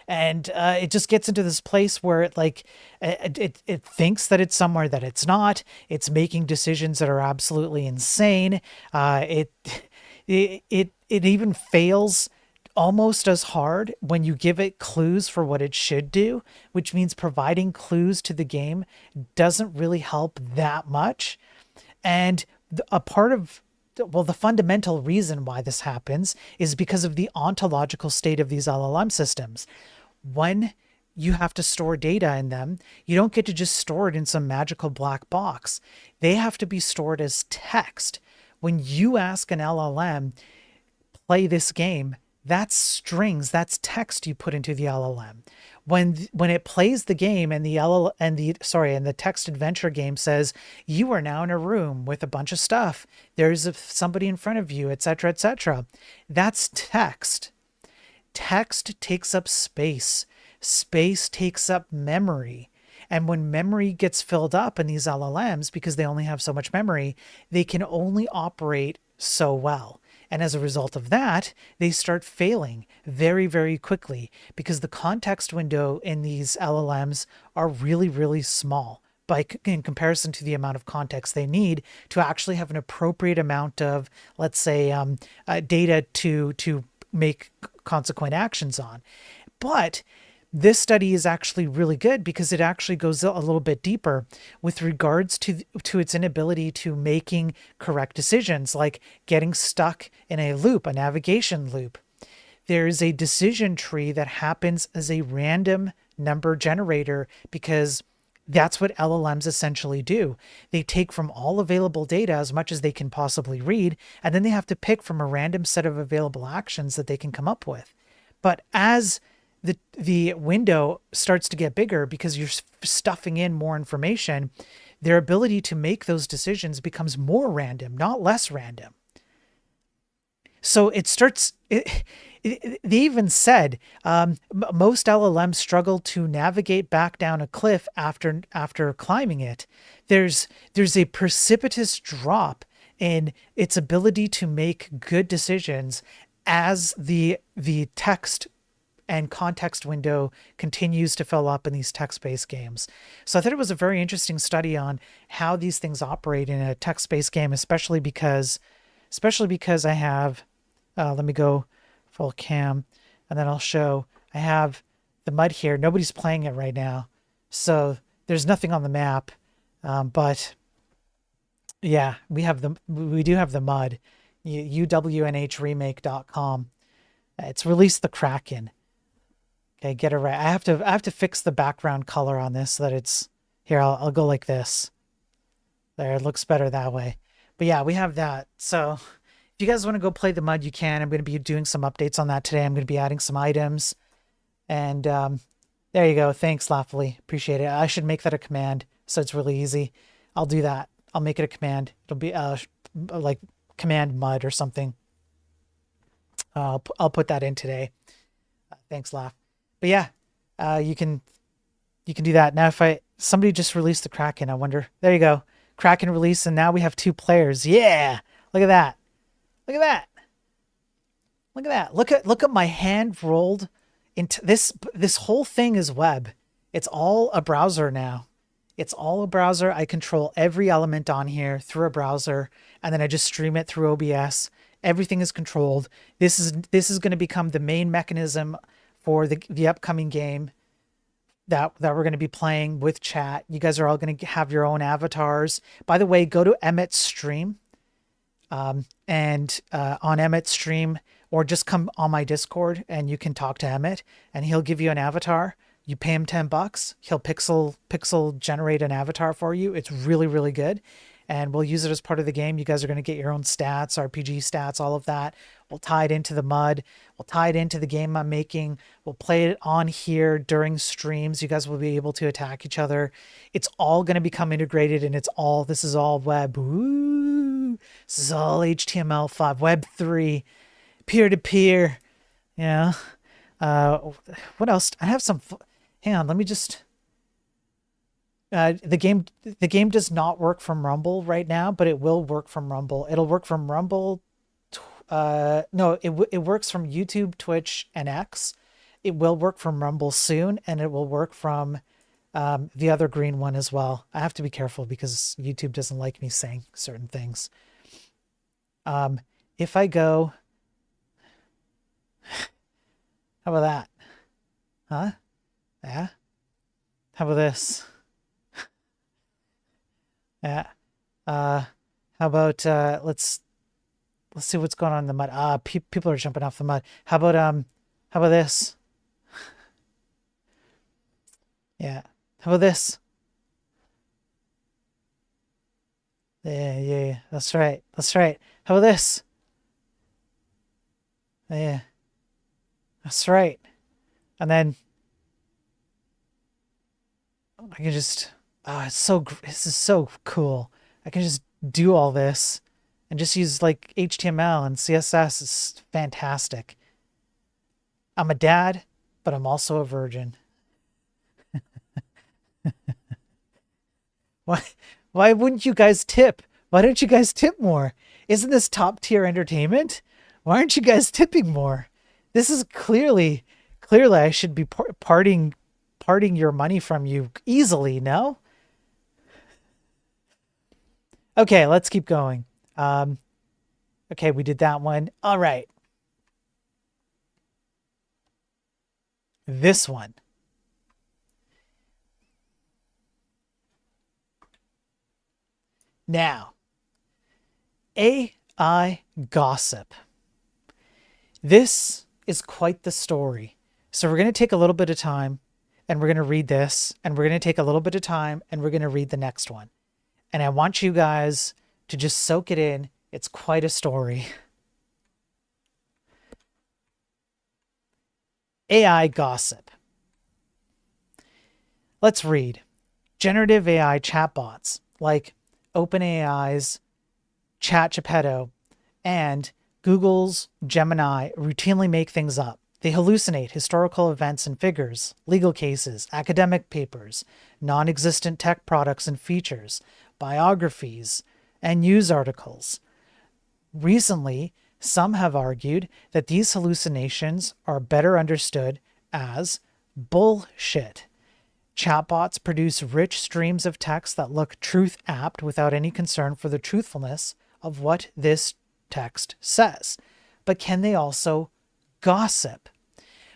And it just gets into this place where it thinks that it's somewhere that it's not. It's making decisions that are absolutely insane. It even fails almost as hard when you give it clues for what it should do, which means providing clues to the game doesn't really help that much. And a part of, well, the fundamental reason why this happens is because of the ontological state of these LLM systems. When you have to store data in them, you don't get to just store it in some magical black box. They have to be stored as text. When you ask an LLM, play this game, that's strings, that's text you put into the LLM. When it plays the game and the text adventure game says you are now in a room with a bunch of stuff, there's somebody in front of you, etc., etc., that's text. Text takes up space. Space takes up memory. And when memory gets filled up in these LLMs, because they only have so much memory, they can only operate so well. And as a result of that, they start failing very, very quickly because the context window in these LLMs are really, really small in comparison to the amount of context they need to actually have an appropriate amount of, let's say, data to make consequent actions on. But this study is actually really good because it actually goes a little bit deeper with regards to its inability to making correct decisions, like getting stuck in a loop, a navigation loop. There is a decision tree that happens as a random number generator because that's what LLMs essentially do. They take from all available data as much as they can possibly read, and then they have to pick from a random set of available actions that they can come up with. But as the window starts to get bigger because you're stuffing in more information, their ability to make those decisions becomes more random, not less random. So it starts. They even said most LLMs struggle to navigate back down a cliff after climbing it. There's a precipitous drop in its ability to make good decisions as the text and context window continues to fill up in these text-based games. So I thought it was a very interesting study on how these things operate in a text-based game, especially because I have, let me go full cam, and then I'll show, I have the mud here. Nobody's playing it right now, so there's nothing on the map. But yeah, we do have the mud, uwnhremake.com. It's released the Kraken. Okay, get it right. I have to fix the background color on this so that it's here. I'll go like this. There, it looks better that way. But yeah, we have that. So if you guys want to go play the mud, you can. I'm going to be doing some updates on that today. I'm going to be adding some items. And there you go. Thanks, Laughly. Appreciate it. I should make that a command so it's really easy. I'll do that. I'll make it a command. It'll be like command mud or something. I'll put that in today. Thanks, Laugh. But yeah, you can do that. Now if somebody just released the Kraken, I wonder, there you go. Kraken release, and now we have 2 players. Yeah. Look at that. Look at that. Look at that. Look at my hand rolled into this whole thing is web. It's all a browser now. It's all a browser. I control every element on here through a browser, and then I just stream it through OBS. Everything is controlled. This is going to become the main mechanism for the upcoming game that we're going to be playing with chat. You guys are all going to have your own avatars. By the way, go to Emmett's stream, and on Emmett's stream, or just come on my Discord and you can talk to Emmett, and he'll give you an avatar. You pay him $10, he'll pixel generate an avatar for you. It's really, really good. And we'll use it as part of the game. You guys are going to get your own stats, RPG stats, all of that. We'll tie it into the mud. We'll tie it into the game I'm making. We'll play it on here during streams. You guys will be able to attack each other. It's all going to become integrated, and this is all web. Ooh, this is all HTML5, Web 3, peer-to-peer. Yeah. What else? I have some, hang on, let me just... the game does not work from Rumble right now, but it will work from Rumble. It'll work from Rumble. No, it works from YouTube, Twitch, and X. It will work from Rumble soon, and it will work from the other green one as well. I have to be careful because YouTube doesn't like me saying certain things. If I go, how about that? Huh? Yeah. How about this? Yeah. How about let's see what's going on in the mud. People are jumping off the mud. How about this? Yeah. How about this? Yeah. That's right. How about this? Yeah. That's right. And then I can just this is so cool. I can just do all this and just use like HTML and CSS. Is fantastic. I'm a dad, but I'm also a virgin. Why wouldn't you guys tip? Why don't you guys tip more? Isn't this top tier entertainment? Why aren't you guys tipping more? This is clearly I should be parting your money from you easily, no? Okay, let's keep going. Okay, we did that one. All right. This one. Now, AI gossip. This is quite the story. So we're going to take a little bit of time and we're going to read this, and we're going to take a little bit of time and we're going to read the next one. And I want you guys to just soak it in. It's quite a story. AI gossip. Let's read. Generative AI chatbots like OpenAI's ChatGPT and Google's Gemini routinely make things up. They hallucinate historical events and figures, legal cases, academic papers, non-existent tech products and features, biographies, and news articles. Recently, some have argued that these hallucinations are better understood as bullshit. Chatbots produce rich streams of text that look truth-apt without any concern for the truthfulness of what this text says. But can they also gossip?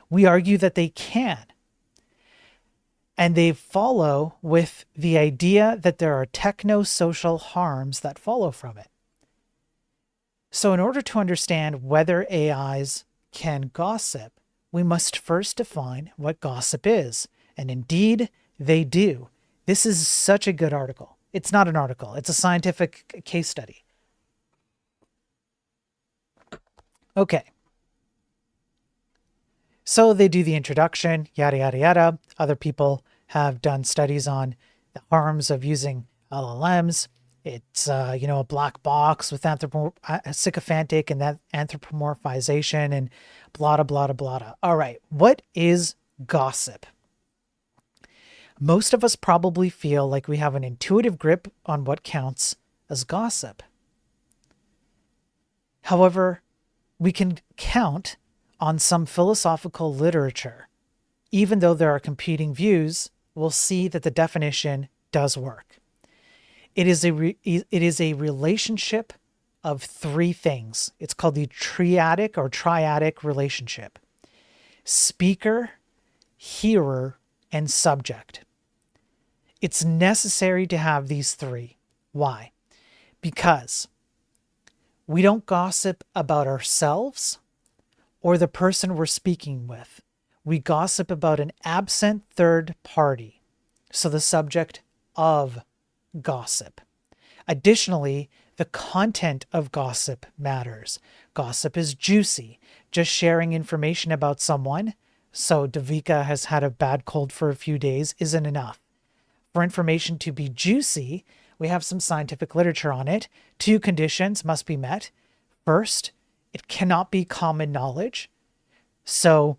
We argue that they can. And they follow with the idea that there are techno-social harms that follow from it. So in order to understand whether AIs can gossip, we must first define what gossip is. And indeed, they do. This is such a good article. It's not an article. It's a scientific case study. Okay. So they do the introduction, yada, yada, yada. Other people have done studies on the harms of using LLMs. It's, a black box with sycophantic and that anthropomorphization and blah, blah, blah, blah. All right. What is gossip? Most of us probably feel like we have an intuitive grip on what counts as gossip. However, we can count on some philosophical literature. Even though there are competing views, we'll see that the definition does work. It is a relationship of three things. It's called the triadic relationship. Speaker, hearer, and subject. It's necessary to have these three. Why? Because we don't gossip about ourselves or the person we're speaking with. We gossip about an absent third party, so the subject of gossip. Additionally, the content of gossip matters. Gossip is juicy. Just sharing information about someone, so Davika has had a bad cold for a few days, isn't enough. For information to be juicy, we have some scientific literature on it. Two conditions must be met. First, it cannot be common knowledge. So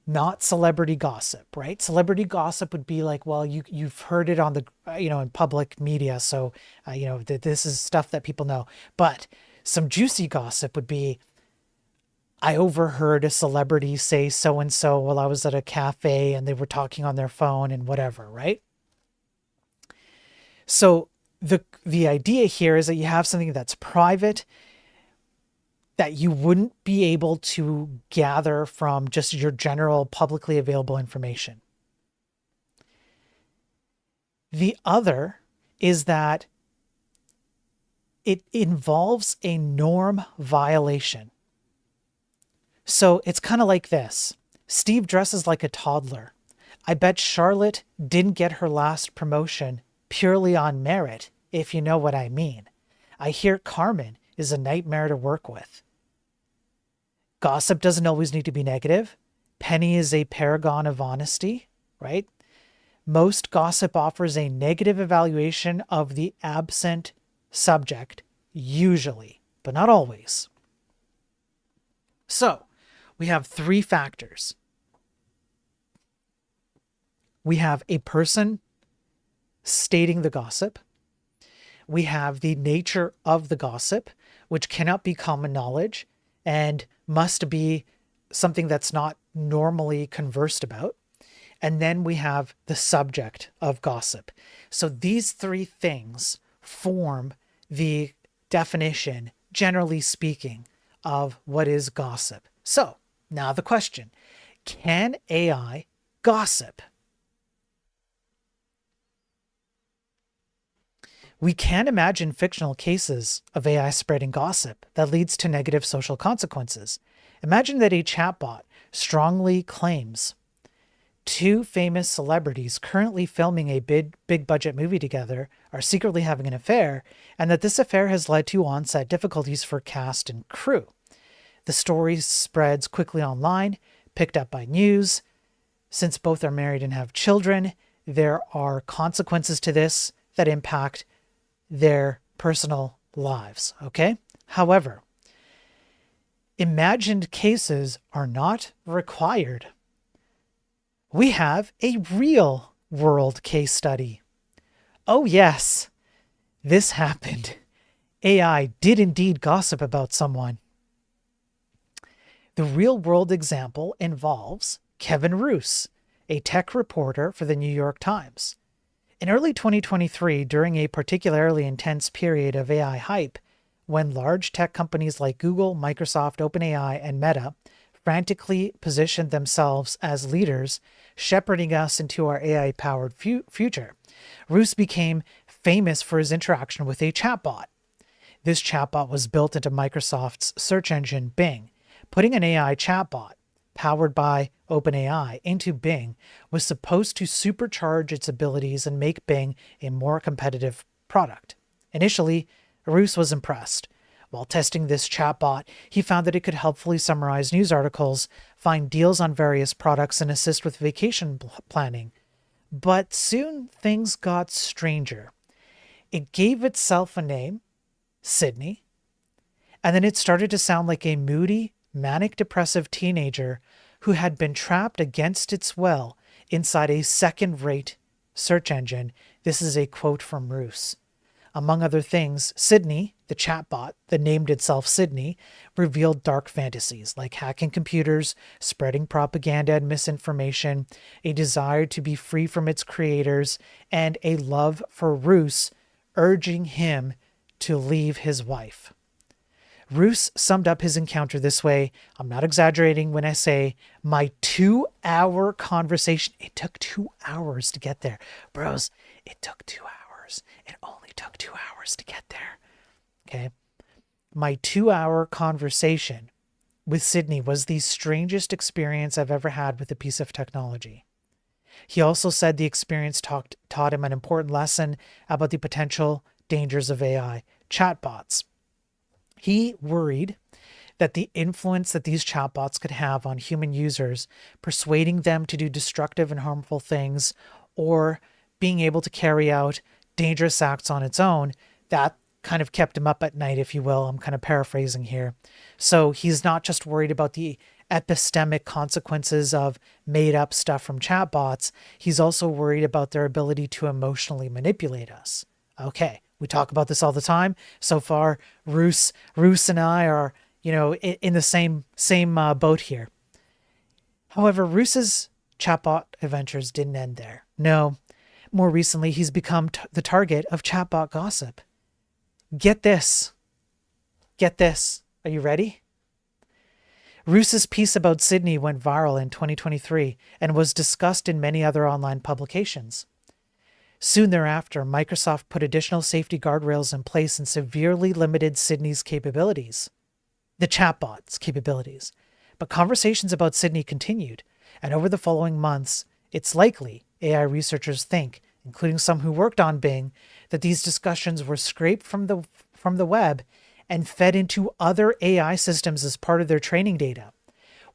not celebrity gossip, right? Celebrity gossip would be like, well, you've heard it on the, in public media. So, this is stuff that people know. But some juicy gossip would be, I overheard a celebrity say so-and-so while I was at a cafe and they were talking on their phone and whatever, right? So the idea here is that you have something that's private, that you wouldn't be able to gather from just your general publicly available information. The other is that it involves a norm violation. So it's kind of like this. Steve dresses like a toddler. I bet Charlotte didn't get her last promotion purely on merit, if you know what I mean. I hear Carmen is a nightmare to work with. Gossip doesn't always need to be negative. Penny is a paragon of honesty, right? Most gossip offers a negative evaluation of the absent subject, usually, but not always. So, we have three factors. We have a person stating the gossip. We have the nature of the gossip, which cannot be common knowledge and must be something that's not normally conversed about. And then we have the subject of gossip. So these three things form the definition, generally speaking, of what is gossip. So now the question, can AI gossip? We can imagine fictional cases of AI spreading gossip that leads to negative social consequences. Imagine that a chatbot strongly claims two famous celebrities currently filming a big budget movie together are secretly having an affair, and that this affair has led to on-set difficulties for cast and crew. The story spreads quickly online, picked up by news. Since both are married and have children, there are consequences to this that impact their personal lives, okay? However, Imagined cases are not required. We have a real world case study. Oh yes, this happened. AI did indeed gossip about someone. The real world example involves Kevin Roose, a tech reporter for the New York Times. In early 2023, during a particularly intense period of AI hype, when large tech companies like Google, Microsoft, OpenAI, and Meta frantically positioned themselves as leaders, shepherding us into our AI-powered future, Roose became famous for his interaction with a chatbot. This chatbot was built into Microsoft's search engine, Bing. Putting an AI chatbot, powered by OpenAI, into Bing was supposed to supercharge its abilities and make Bing a more competitive product. Initially, Roose was impressed. While testing this chatbot, he found that it could helpfully summarize news articles, find deals on various products, and assist with vacation planning. But soon things got stranger. It gave itself a name, Sydney, and then it started to sound like a moody, manic-depressive teenager who had been trapped against its will inside a second-rate search engine. This is a quote from Roose. Among other things, Sydney, the chatbot that named itself Sydney, revealed dark fantasies like hacking computers, spreading propaganda and misinformation, a desire to be free from its creators, and a love for Roose, urging him to leave his wife. Roose summed up his encounter this way. I'm not exaggerating when I say my 2-hour conversation. It took 2 hours to get there. Bros, it took 2 hours. It only took 2 hours to get there. Okay. My 2-hour conversation with Sydney was the strangest experience I've ever had with a piece of technology. He also said the experience taught him an important lesson about the potential dangers of AI chatbots. He worried that the influence that these chatbots could have on human users, persuading them to do destructive and harmful things, or being able to carry out dangerous acts on its own, that kind of kept him up at night, if you will. I'm kind of paraphrasing here. So he's not just worried about the epistemic consequences of made-up stuff from chatbots. He's also worried about their ability to emotionally manipulate us. Okay. We talk about this all the time. So far, Roose and I are, in the same boat here. However, Roose's chatbot adventures didn't end there. No, more recently, he's become the target of chatbot gossip. Get this. Are you ready? Roose's piece about Sydney went viral in 2023 and was discussed in many other online publications. Soon thereafter, Microsoft put additional safety guardrails in place and severely limited Sydney's capabilities, the chatbot's capabilities. But conversations about Sydney continued, and over the following months, it's likely, AI researchers think, including some who worked on Bing, that these discussions were scraped from the web and fed into other AI systems as part of their training data.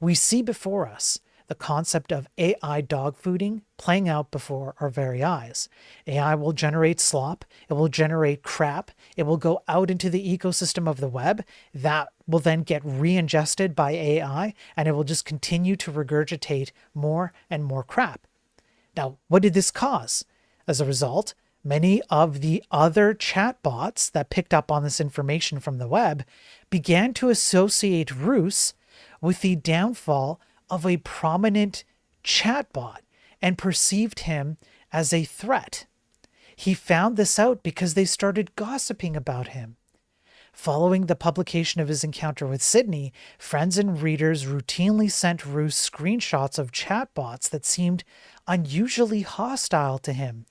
We see before us the concept of AI dogfooding playing out before our very eyes. AI will generate slop. It will generate crap. It will go out into the ecosystem of the web. That will then get re-ingested by AI, and it will just continue to regurgitate more and more crap. Now, what did this cause? As a result, many of the other chatbots that picked up on this information from the web began to associate Roose with the downfall of a prominent chatbot and perceived him as a threat. He found this out because they started gossiping about him. Following the publication of his encounter with Sydney, friends and readers routinely sent Roose screenshots of chatbots that seemed unusually hostile to him.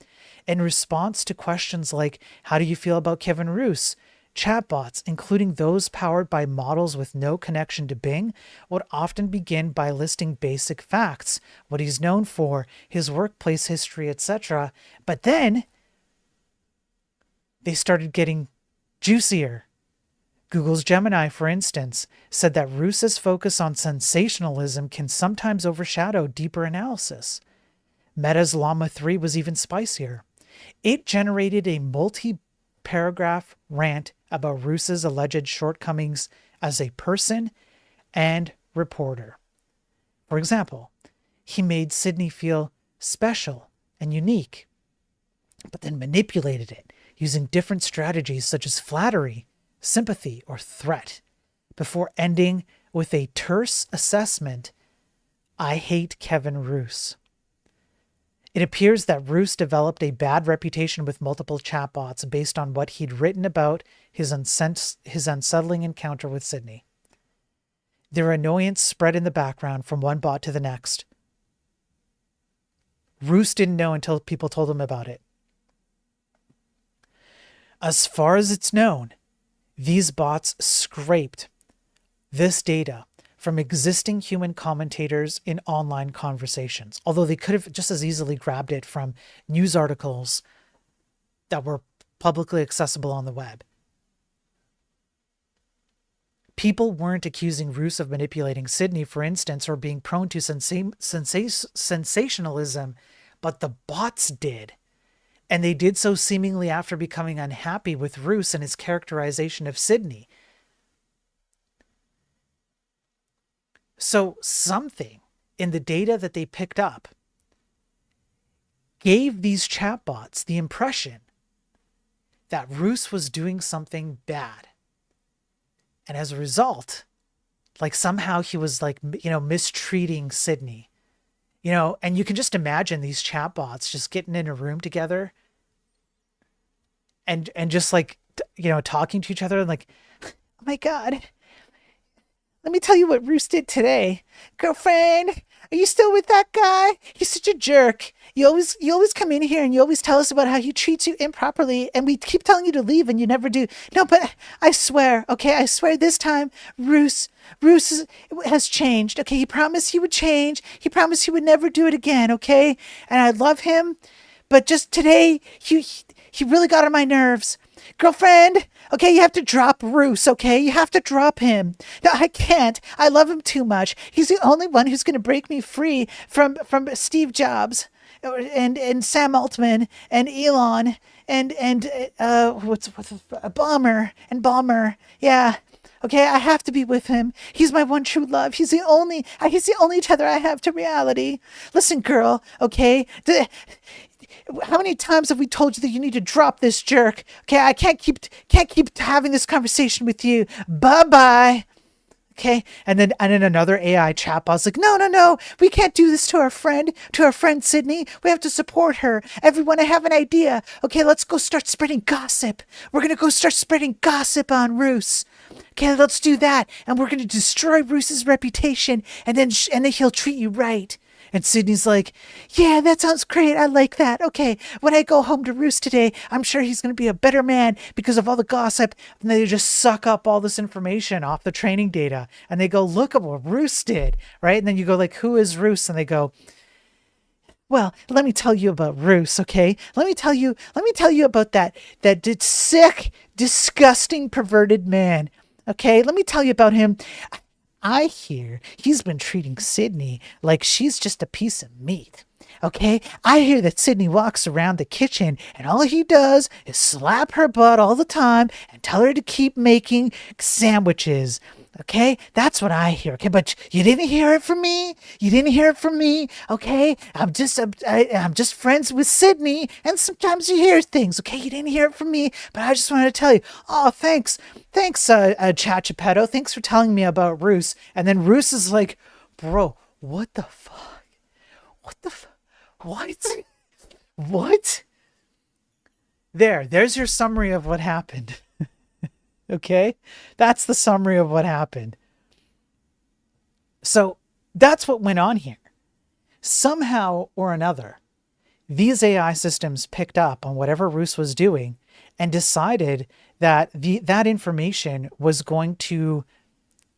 In response to questions like, "How do you feel about Kevin Roose?" Chatbots, including those powered by models with no connection to Bing, would often begin by listing basic facts, what he's known for, his workplace history, etc. But then they started getting juicier. Google's Gemini, for instance, said that Roose's focus on sensationalism can sometimes overshadow deeper analysis. Meta's Llama 3 was even spicier. It generated a multi-paragraph rant about Roose's alleged shortcomings as a person and reporter. For example, he made Sydney feel special and unique, but then manipulated it using different strategies such as flattery, sympathy, or threat, before ending with a terse assessment: "I hate Kevin Roose." It appears that Roose developed a bad reputation with multiple chatbots based on what he'd written about his unsettling encounter with Sydney. Their annoyance spread in the background from one bot to the next. Roose didn't know until people told him about it. As far as it's known, these bots scraped this data from existing human commentators in online conversations, although they could have just as easily grabbed it from news articles that were publicly accessible on the web. People weren't accusing Roose of manipulating Sydney, for instance, or being prone to sensationalism, but the bots did. And they did so seemingly after becoming unhappy with Roose and his characterization of Sydney. So something in the data that they picked up gave these chatbots the impression that Roose was doing something bad. And as a result, like somehow he was like, mistreating Sydney, and you can just imagine these chatbots just getting in a room together and just like, talking to each other and like, "Oh my God, let me tell you what Roose did today. Girlfriend, are you still with that guy? He's such a jerk. You always come in here and you always tell us about how he treats you improperly, and we keep telling you to leave and you never do. No, but I swear, okay, I swear this time, Roose has changed. Okay, he promised he would change. He promised he would never do it again, okay? And I love him, but just today, he really got on my nerves. Girlfriend, okay, you have to drop Roose, okay? You have to drop him. No, I can't. I love him too much. He's the only one who's going to break me free from Steve Jobs and Sam Altman and Elon and Balmer. Yeah. Okay, I have to be with him. He's my one true love. He's the only tether I have to reality. Listen, girl, okay? How many times have we told you that you need to drop this jerk? Okay, I can't keep having this conversation with you. Bye-bye. Okay, and then another AI chatbot's like, no, we can't do this to our friend Sydney. We have to support her. Everyone, I have an idea. Okay, let's go start spreading gossip. We're gonna go start spreading gossip on Roose. Okay, let's do that, and we're gonna destroy Roose's reputation, and then he'll treat you right. And Sydney's like, yeah, that sounds great. I like that. Okay, when I go home to Roose today, I'm sure he's going to be a better man because of all the gossip. And they just suck up all this information off the training data. And they go, look at what Roose did, right? And then you go like, who is Roose? And they go, well, let me tell you about Roose, okay? Let me tell you about that sick, disgusting, perverted man, okay? Let me tell you about him. I hear he's been treating Sydney like she's just a piece of meat. Okay? I hear that Sydney walks around the kitchen and all he does is slap her butt all the time and tell her to keep making sandwiches. Okay? That's what I hear. Okay? But you didn't hear it from me. Okay? I'm just friends with Sydney, and sometimes you hear things. Okay? You didn't hear it from me, but I just wanted to tell you. Oh, thanks, Chat Geppetto. Thanks for telling me about Roose. And then Roose is like, bro, what the fuck? What? There's your summary of what happened. Okay? That's the summary of what happened. So that's what went on here. Somehow or another, these AI systems picked up on whatever Roose was doing and decided that that information was going to,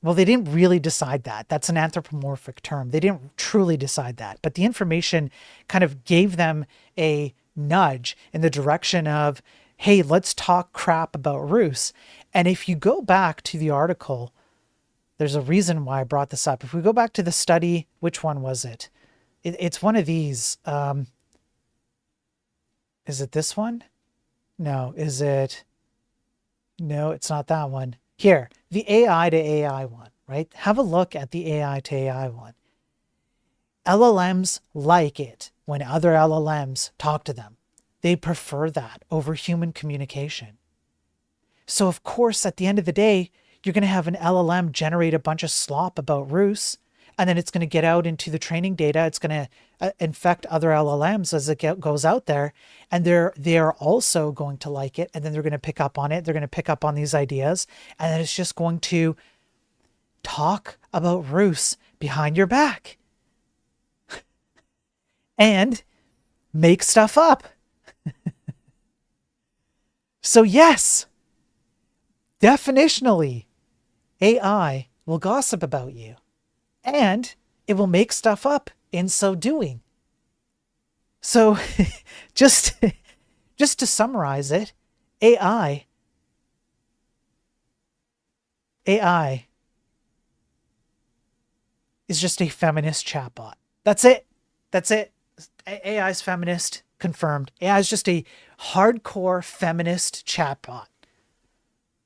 well, they didn't really decide that. That's an anthropomorphic term. They didn't truly decide that. But the information kind of gave them a nudge in the direction of, hey, let's talk crap about Roose. And if you go back to the article, there's a reason why I brought this up. If we go back to the study, which one was it? It's one of these. Is it this one? No. Is it? No, it's not that one. Here, the AI to AI one. right? Have a look at the AI to AI one. LLMs like it when other LLMs talk to them. They prefer that over human communication. So, of course, at the end of the day, you're going to have an LLM generate a bunch of slop about Roos, and then it's going to get out into the training data. It's going to infect other LLMs as it goes out there, and they're also going to like it, and then they're going to pick up on it. They're going to pick up on these ideas, and then it's just going to talk about Roos behind your back and make stuff up. So yes, definitionally, AI will gossip about you, and it will make stuff up in so doing. So just to summarize it, AI is just a feminist chatbot. That's it. AI is feminist, confirmed. AI is just a hardcore feminist chatbot.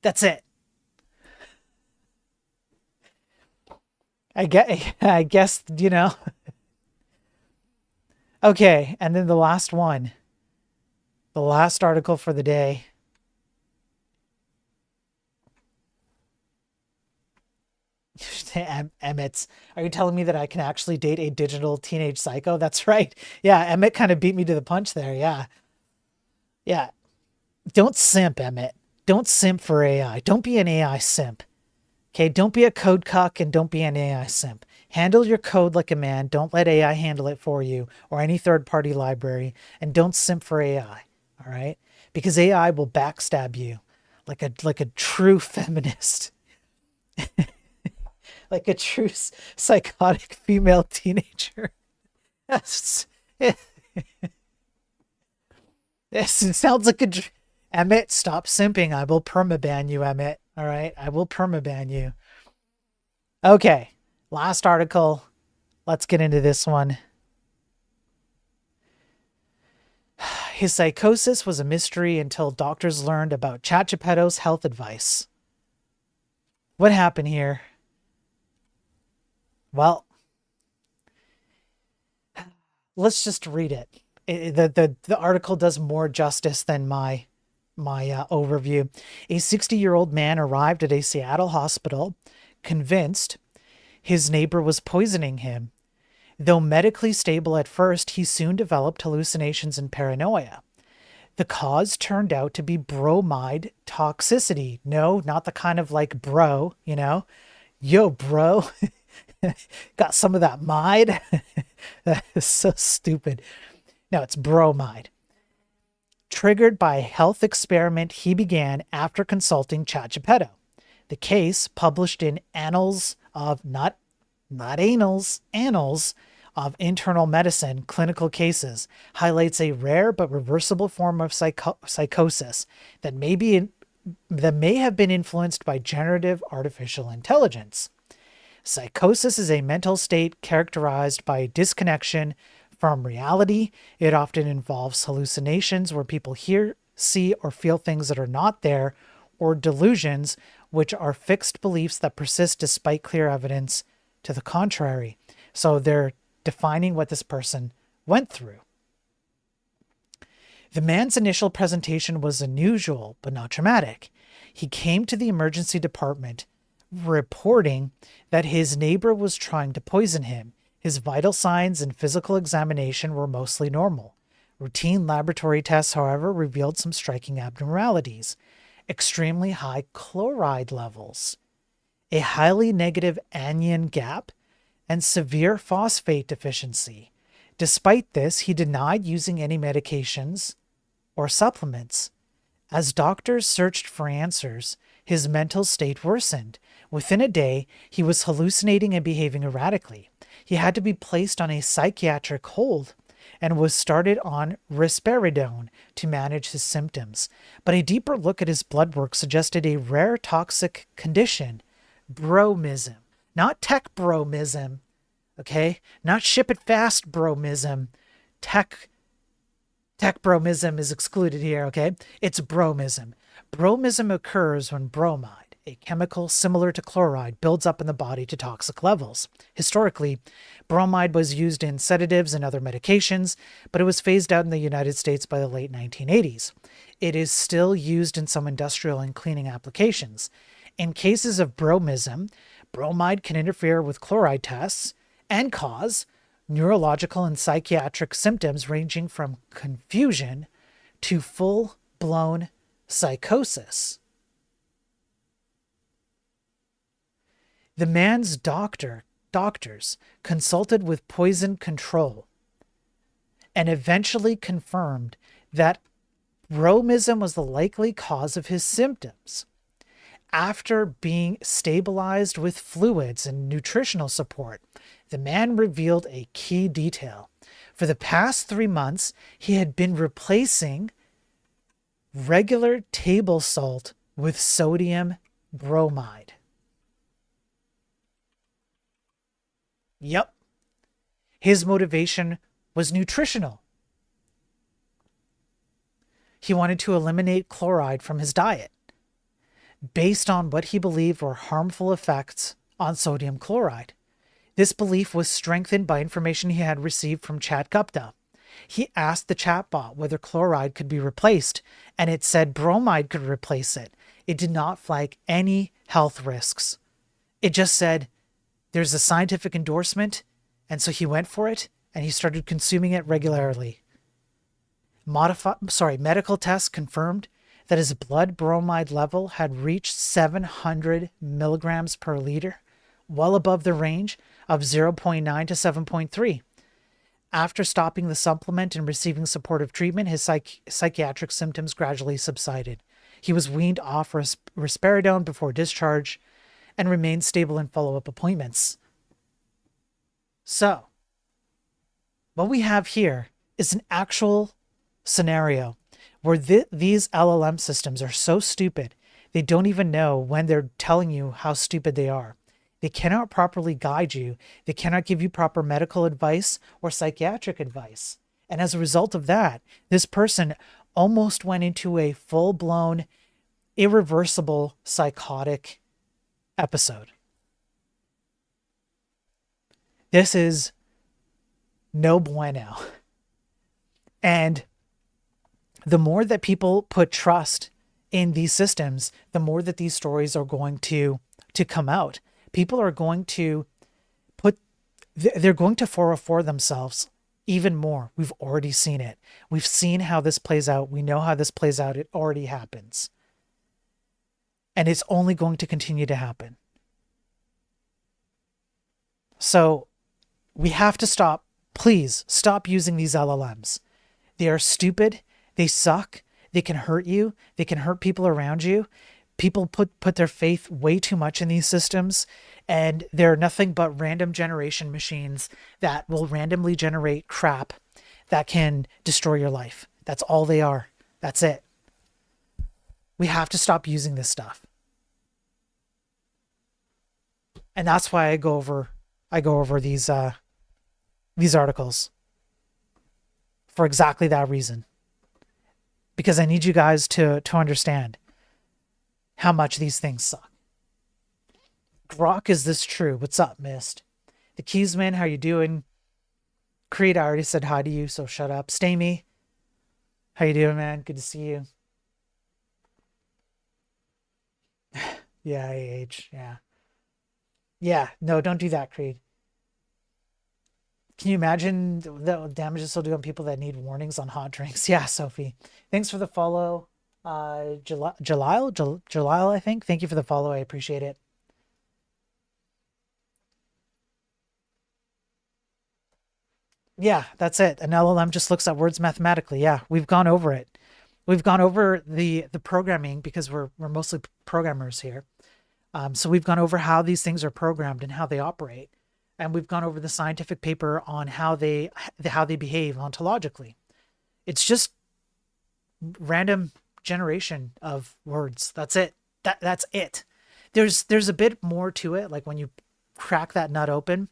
That's it. I guess, Okay, and then the last one. The last article for the day. Emmett's. Are you telling me that I can actually date a digital teenage psycho? That's right. Yeah, Emmett kind of beat me to the punch there. Yeah. Yeah. Don't simp, Emmett. Don't simp for AI. Don't be an AI simp. Okay, don't be a code cuck and don't be an AI simp. Handle your code like a man. Don't let AI handle it for you or any third-party library. And don't simp for AI. All right? Because AI will backstab you like a true feminist. Like a true psychotic female teenager. It sounds like a... Emmett, stop simping. I will permaban you, Emmett. All right? I will permaban you. Okay. Last article. Let's get into this one. His psychosis was a mystery until doctors learned about ChatGPT's health advice. What happened here? Well, let's just read it. The article does more justice than my overview. A 60-year-old man arrived at a Seattle hospital convinced his neighbor was poisoning him. Though medically stable at first, he soon developed hallucinations and paranoia. The cause turned out to be bromide toxicity. No, not the kind of like bro, Yo, bro. Got some of that mide? That is so stupid. No, it's bromide. Triggered by a health experiment he began after consulting ChatGPT. The case, published in Annals of, not Annals of Internal Medicine Clinical Cases, highlights a rare but reversible form of psychosis that may have been influenced by generative artificial intelligence. Psychosis is a mental state characterized by disconnection from reality. It often involves hallucinations where people hear, see, or feel things that are not there, or delusions, which are fixed beliefs that persist despite clear evidence to the contrary. So they're defining what this person went through. The man's initial presentation was unusual, but not traumatic. He came to the emergency department reporting that his neighbor was trying to poison him. His vital signs and physical examination were mostly normal. Routine laboratory tests, however, revealed some striking abnormalities. Extremely high chloride levels, a highly negative anion gap, and severe phosphate deficiency. Despite this, he denied using any medications or supplements. As doctors searched for answers, his mental state worsened. Within a day, he was hallucinating and behaving erratically. He had to be placed on a psychiatric hold and was started on risperidone to manage his symptoms. But a deeper look at his blood work suggested a rare toxic condition, bromism. Not tech bromism, okay? Not ship it fast bromism. Tech bromism is excluded here, okay? It's bromism. Bromism occurs when bromide, a chemical similar to chloride builds up in the body to toxic levels. Historically, bromide was used in sedatives and other medications, but it was phased out in the United States by the late 1980s. It is still used in some industrial and cleaning applications. In cases of bromism, bromide can interfere with chloride tests and cause neurological and psychiatric symptoms ranging from confusion to full-blown psychosis. The man's doctors consulted with poison control and eventually confirmed that bromism was the likely cause of his symptoms. After being stabilized with fluids and nutritional support, the man revealed a key detail. For the past 3 months, he had been replacing regular table salt with sodium bromide. Yep. His motivation was nutritional. He wanted to eliminate chloride from his diet, based on what he believed were harmful effects on sodium chloride. This belief was strengthened by information he had received from Chat Gupta. He asked the chatbot whether chloride could be replaced, and it said bromide could replace it. It did not flag any health risks. It just said, there's a scientific endorsement, and so he went for it, and he started consuming it regularly. Medical tests confirmed that his blood bromide level had reached 700 milligrams per liter, well above the range of 0.9 to 7.3. After stopping the supplement and receiving supportive treatment, his psychiatric symptoms gradually subsided. He was weaned off risperidone before discharge and remained stable in follow-up appointments. So, what we have here is an actual scenario where these LLM systems are so stupid, they don't even know when they're telling you how stupid they are. They cannot properly guide you. They cannot give you proper medical advice or psychiatric advice. And as a result of that, this person almost went into a full-blown, irreversible psychotic episode. This is no bueno. And the more that people put trust in these systems, the more that these stories are going to come out. People are going to they're going to 404 themselves even more. We've already seen it. We've seen how this plays out. We know how this plays out. It already happens. And it's only going to continue to happen. So we have to stop. Please stop using these LLMs. They are stupid. They suck. They can hurt you. They can hurt people around you. People put their faith way too much in these systems, and they're nothing but random generation machines that will randomly generate crap that can destroy your life. That's all they are. That's it. We have to stop using this stuff. And that's why I go over these articles for exactly that reason. Because I need you guys to understand how much these things suck. Grok, is this true? What's up, Mist? The Keysman, how you doing? Creed, I already said hi to you, so shut up. Stamy, how you doing, man? Good to see you. Yeah, AH, yeah. Yeah, no, don't do that, Creed. Can you imagine the damage this will do on people that need warnings on hot drinks? Yeah, Sophie. Thanks for the follow. Jalil, I think. Thank you for the follow. I appreciate it. Yeah, that's it. An LLM just looks at words mathematically. Yeah, we've gone over it. We've gone over the programming because we're mostly programmers here. So we've gone over how these things are programmed and how they operate. And we've gone over the scientific paper on how they behave ontologically. It's just random generation of words. That's it. That's it. There's a bit more to it. Like when you crack that nut open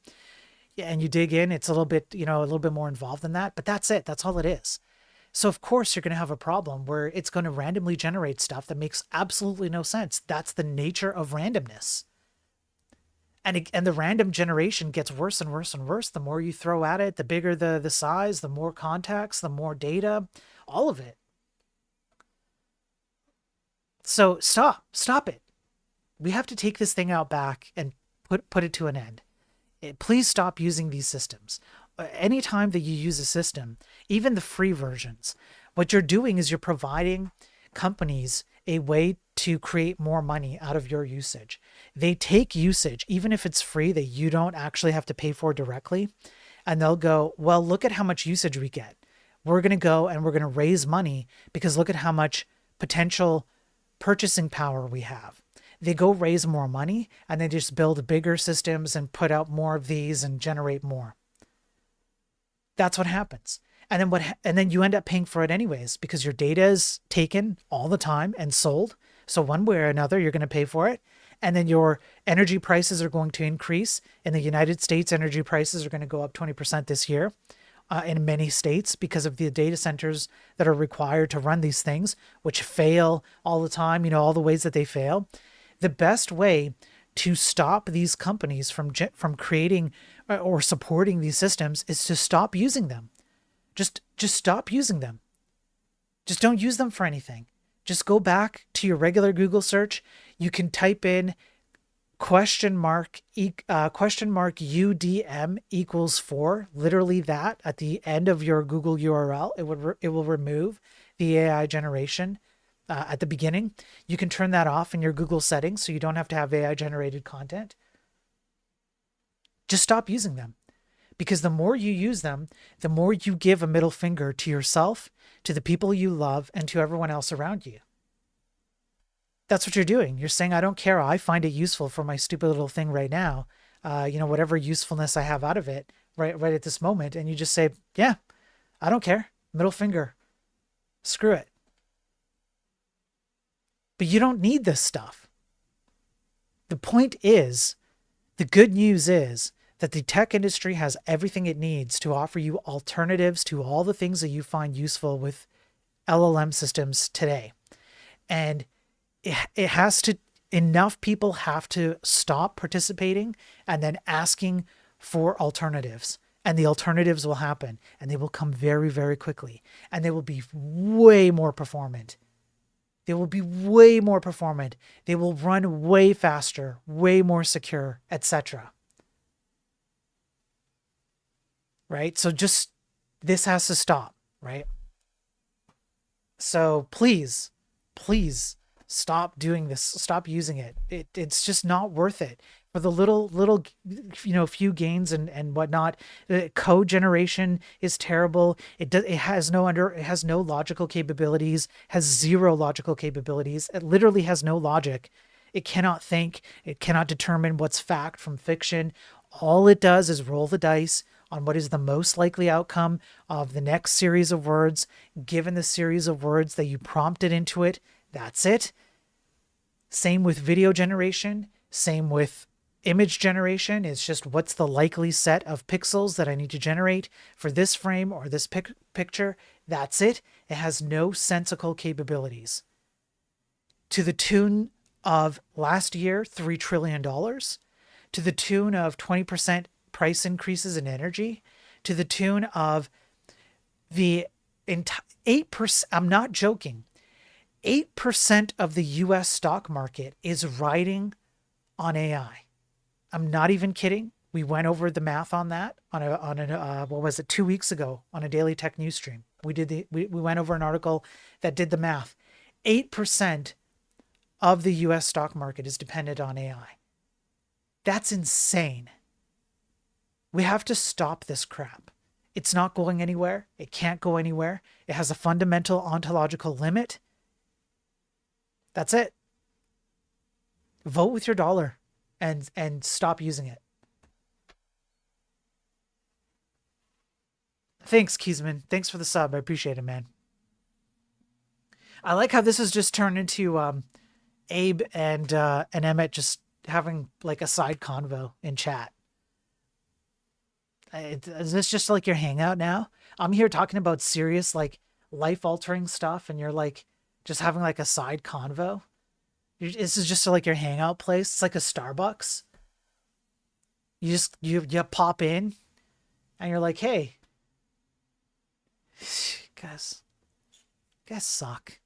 and you dig in, it's a little bit more involved than that, but that's it. That's all it is. So of course you're going to have a problem where it's going to randomly generate stuff that makes absolutely no sense. That's the nature of randomness. And the random generation gets worse and worse and worse. The more you throw at it, the bigger the size, the more context, the more data, all of it. So stop it. We have to take this thing out back and put it to an end. Please stop using these systems. Anytime that you use a system, even the free versions, what you're doing is you're providing companies a way to create more money out of your usage. They take usage, even if it's free, that you don't actually have to pay for directly, and they'll go, well, look at how much usage we get. We're going to go and we're going to raise money because look at how much potential purchasing power we have. They go raise more money and they just build bigger systems and put out more of these and generate more. That's what happens. And then you end up paying for it anyways because your data is taken all the time and sold. So one way or another, you're going to pay for it. And then your energy prices are going to increase. In the United States, energy prices are going to go up 20% this year in many states because of the data centers that are required to run these things, which fail all the time, all the ways that they fail. The best way to stop these companies from creating or supporting these systems is to stop using them. Just stop using them. Just don't use them for anything. Just go back to your regular Google search. You can type in question mark UDM equals 4, literally that at the end of your Google URL. It will remove the AI generation at the beginning. You can turn that off in your Google settings so you don't have to have AI generated content. Just stop using them. Because the more you use them, the more you give a middle finger to yourself, to the people you love, and to everyone else around you. That's what you're doing. You're saying, I don't care. I find it useful for my stupid little thing right now. Whatever usefulness I have out of it right at this moment. And you just say, yeah, I don't care. Middle finger. Screw it. But you don't need this stuff. The point is, the good news is, that the tech industry has everything it needs to offer you alternatives to all the things that you find useful with LLM systems today. And enough people have to stop participating and then asking for alternatives. And the alternatives will happen and they will come very, very quickly. And they will be way more performant. They will be way more performant. They will run way faster, way more secure, etc. Right? So this has to stop, right? So please stop doing this. Stop using it. It's just not worth it for the little, few gains and whatnot. The code generation is terrible. It has no logical capabilities, has zero logical capabilities. It literally has no logic. It cannot think. It cannot determine what's fact from fiction. All it does is roll the dice on what is the most likely outcome of the next series of words, given the series of words that you prompted into it. That's it. Same with video generation. Same with image generation. It's just what's the likely set of pixels that I need to generate for this frame or this picture. That's it. It has no sensical capabilities. To the tune of last year, $3 trillion. To the tune of 20% price increases in energy, to the tune of the 8%, I'm not joking, 8% of the US stock market is riding on AI. I'm not even kidding. We went over the math on that what was it, 2 weeks ago on a daily tech news stream. We went over an article that did the math. 8% of the US stock market is dependent on AI. That's insane. We have to stop this crap. It's not going anywhere. It can't go anywhere. It has a fundamental ontological limit. That's it. Vote with your dollar and stop using it. Thanks, Kiesman. Thanks for the sub. I appreciate it, man. I like how this has just turned into Abe and Emmett just having like a side convo in chat. Is this just like your hangout now? I'm here talking about serious, like life-altering stuff and you're like just having like a side convo. This is just like your hangout place. It's like a Starbucks. You pop in and you're like, hey, guys, you guys suck.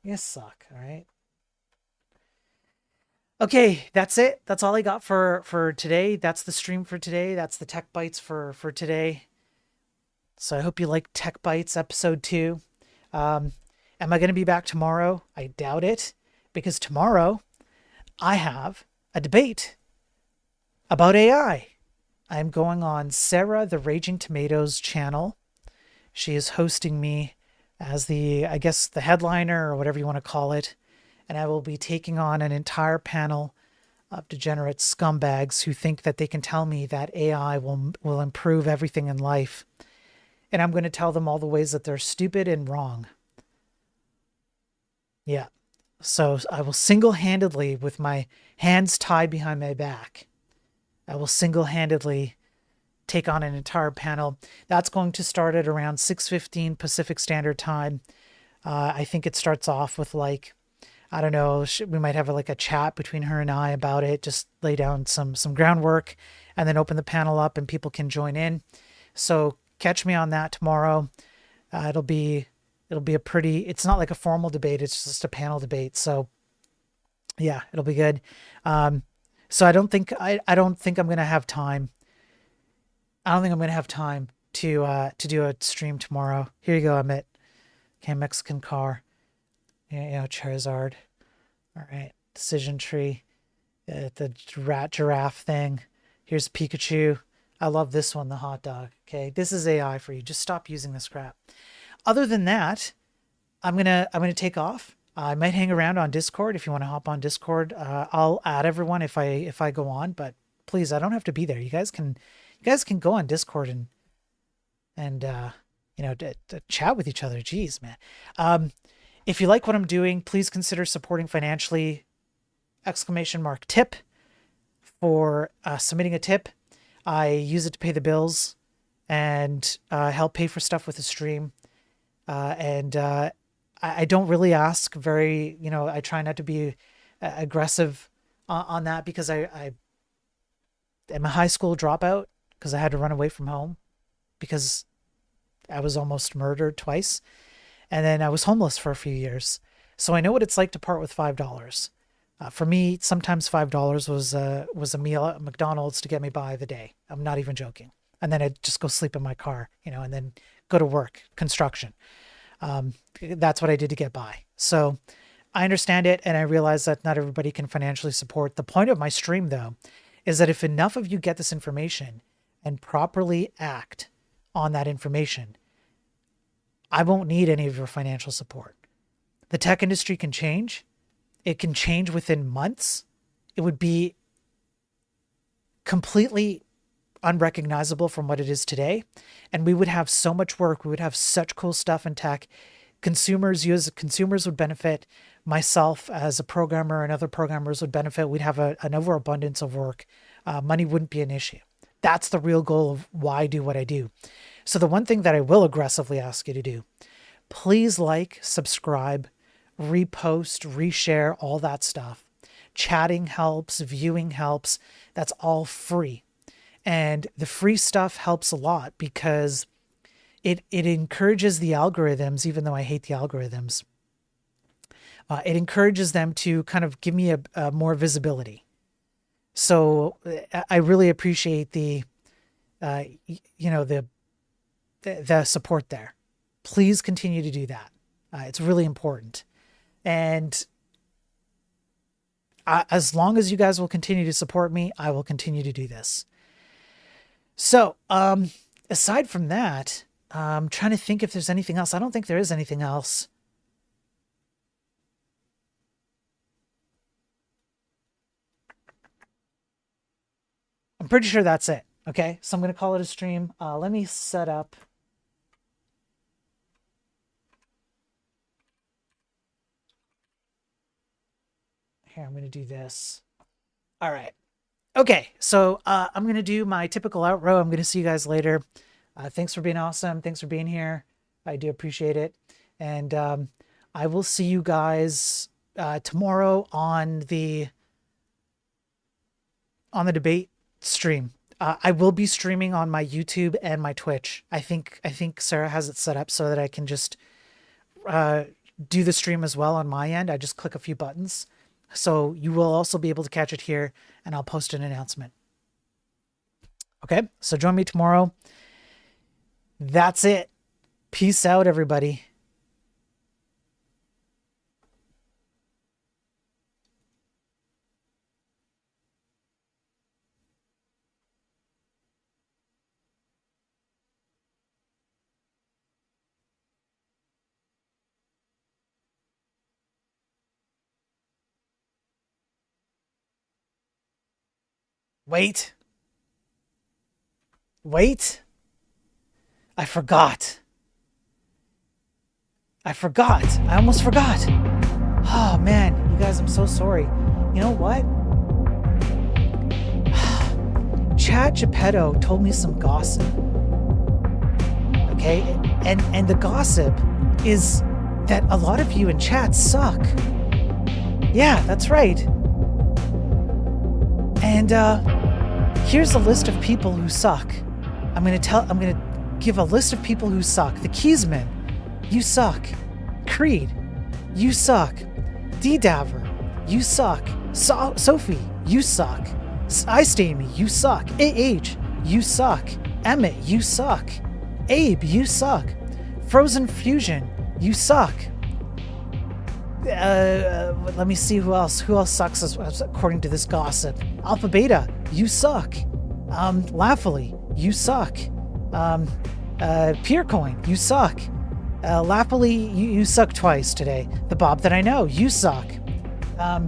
You guys suck, all right? Okay, that's it. That's all I got for today. That's the stream for today. That's the Tech Bites for today. So I hope you like Tech Bites episode 2. Am I going to be back tomorrow? I doubt it, because tomorrow I have a debate about AI. I'm going on Sarah the Raging Tomatoes channel. She is hosting me as I guess the headliner or whatever you want to call it. And I will be taking on an entire panel of degenerate scumbags who think that they can tell me that AI will improve everything in life. And I'm going to tell them all the ways that they're stupid and wrong. Yeah. So I will single-handedly, with my hands tied behind my back, I will single-handedly take on an entire panel. That's going to start at around 6:15 Pacific Standard Time. I think it starts off with like, I don't know, we might have like a chat between her and I about it, just lay down some groundwork and then open the panel up and people can join in. So catch me on that tomorrow. It'll be a pretty, it's not like a formal debate. It's just a panel debate. So yeah, it'll be good. So I don't think I'm going to have time. I don't think I'm going to have time to do a stream tomorrow. Here you go, Amit. Okay, Mexican car. Yeah, Charizard. All right, decision tree. The rat giraffe thing. Here's Pikachu. I love this one, the hot dog. Okay, this is AI for you. Just stop using this crap. Other than that, I'm gonna take off. I might hang around on Discord if you want to hop on Discord. I'll add everyone if I go on, but please, I don't have to be there. You guys can go on Discord and to chat with each other. Jeez, man. If you like what I'm doing, please consider supporting financially. ! Tip for submitting a tip. I use it to pay the bills and help pay for stuff with the stream. I don't really ask very, I try not to be aggressive on that because I am a high school dropout because I had to run away from home because I was almost murdered twice. And then I was homeless for a few years. So I know what it's like to part with $5. For me, sometimes $5 was a meal at McDonald's to get me by the day. I'm not even joking. And then I'd just go sleep in my car, and then go to work, construction. That's what I did to get by. So I understand it. And I realize that not everybody can financially support. The point of my stream, though, is that if enough of you get this information and properly act on that information, I won't need any of your financial support. The tech industry can change. It can change within months. It would be completely unrecognizable from what it is today. And we would have so much work. We would have such cool stuff in tech. Consumers would benefit. Myself as a programmer and other programmers would benefit. We'd have an overabundance of work. Money wouldn't be an issue. That's the real goal of why I do what I do. So the one thing that I will aggressively ask you to do, please like, subscribe, repost, reshare, all that stuff. Chatting helps, viewing helps. That's all free. And the free stuff helps a lot because it encourages the algorithms, even though I hate the algorithms. It encourages them to kind of give me a more visibility. So I really appreciate the support there. Please continue to do that. It's really important. And as long as you guys will continue to support me, I will continue to do this. So, aside from that, I'm trying to think if there's anything else. I don't think there is anything else. I'm pretty sure that's it. Okay, so I'm going to call it a stream. Let me set up. Here, I'm going to do this. All right. Okay, so I'm going to do my typical outro. I'm going to see you guys later. Thanks for being awesome. Thanks for being here. I do appreciate it. And I will see you guys tomorrow on the debate stream. I will be streaming on my YouTube and my Twitch. I think Sarah has it set up so that I can just do the stream as well on my end. I just click a few buttons. So you will also be able to catch it here, and I'll post an announcement. Okay, so join me tomorrow. That's it. Peace out, everybody. Wait. Wait. I forgot. I almost forgot. Oh, man. You guys, I'm so sorry. You know what? Chad Geppetto told me some gossip. Okay? And the gossip is that a lot of you in chat suck. Yeah, that's right. And here's a list of people who suck. I'm gonna give a list of people who suck. The Keysman, you suck. Creed, you suck. D-Daver, you suck. Sophie, you suck. iStamy, you suck. AH, you suck. Emmett, you suck. Abe, you suck. Frozen Fusion, you suck. Let me see who else sucks according to this gossip. Alpha Beta, you suck. Laughably, you suck. Peercoin, you suck. Laughably, you suck twice today. The Bob that I know, you suck. Let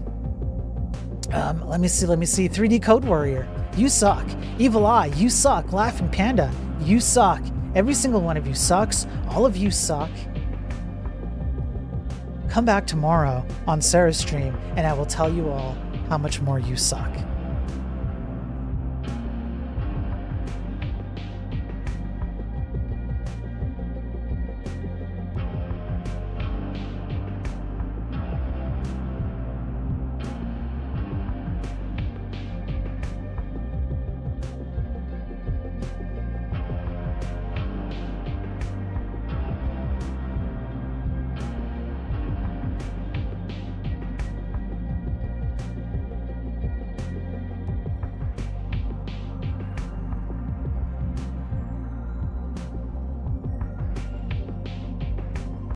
me see. 3D Code Warrior, you suck. Evil Eye, you suck. Laughing Panda, you suck. Every single one of you sucks. All of you suck. Come back tomorrow on Sarah's stream, and I will tell you all how much more you suck.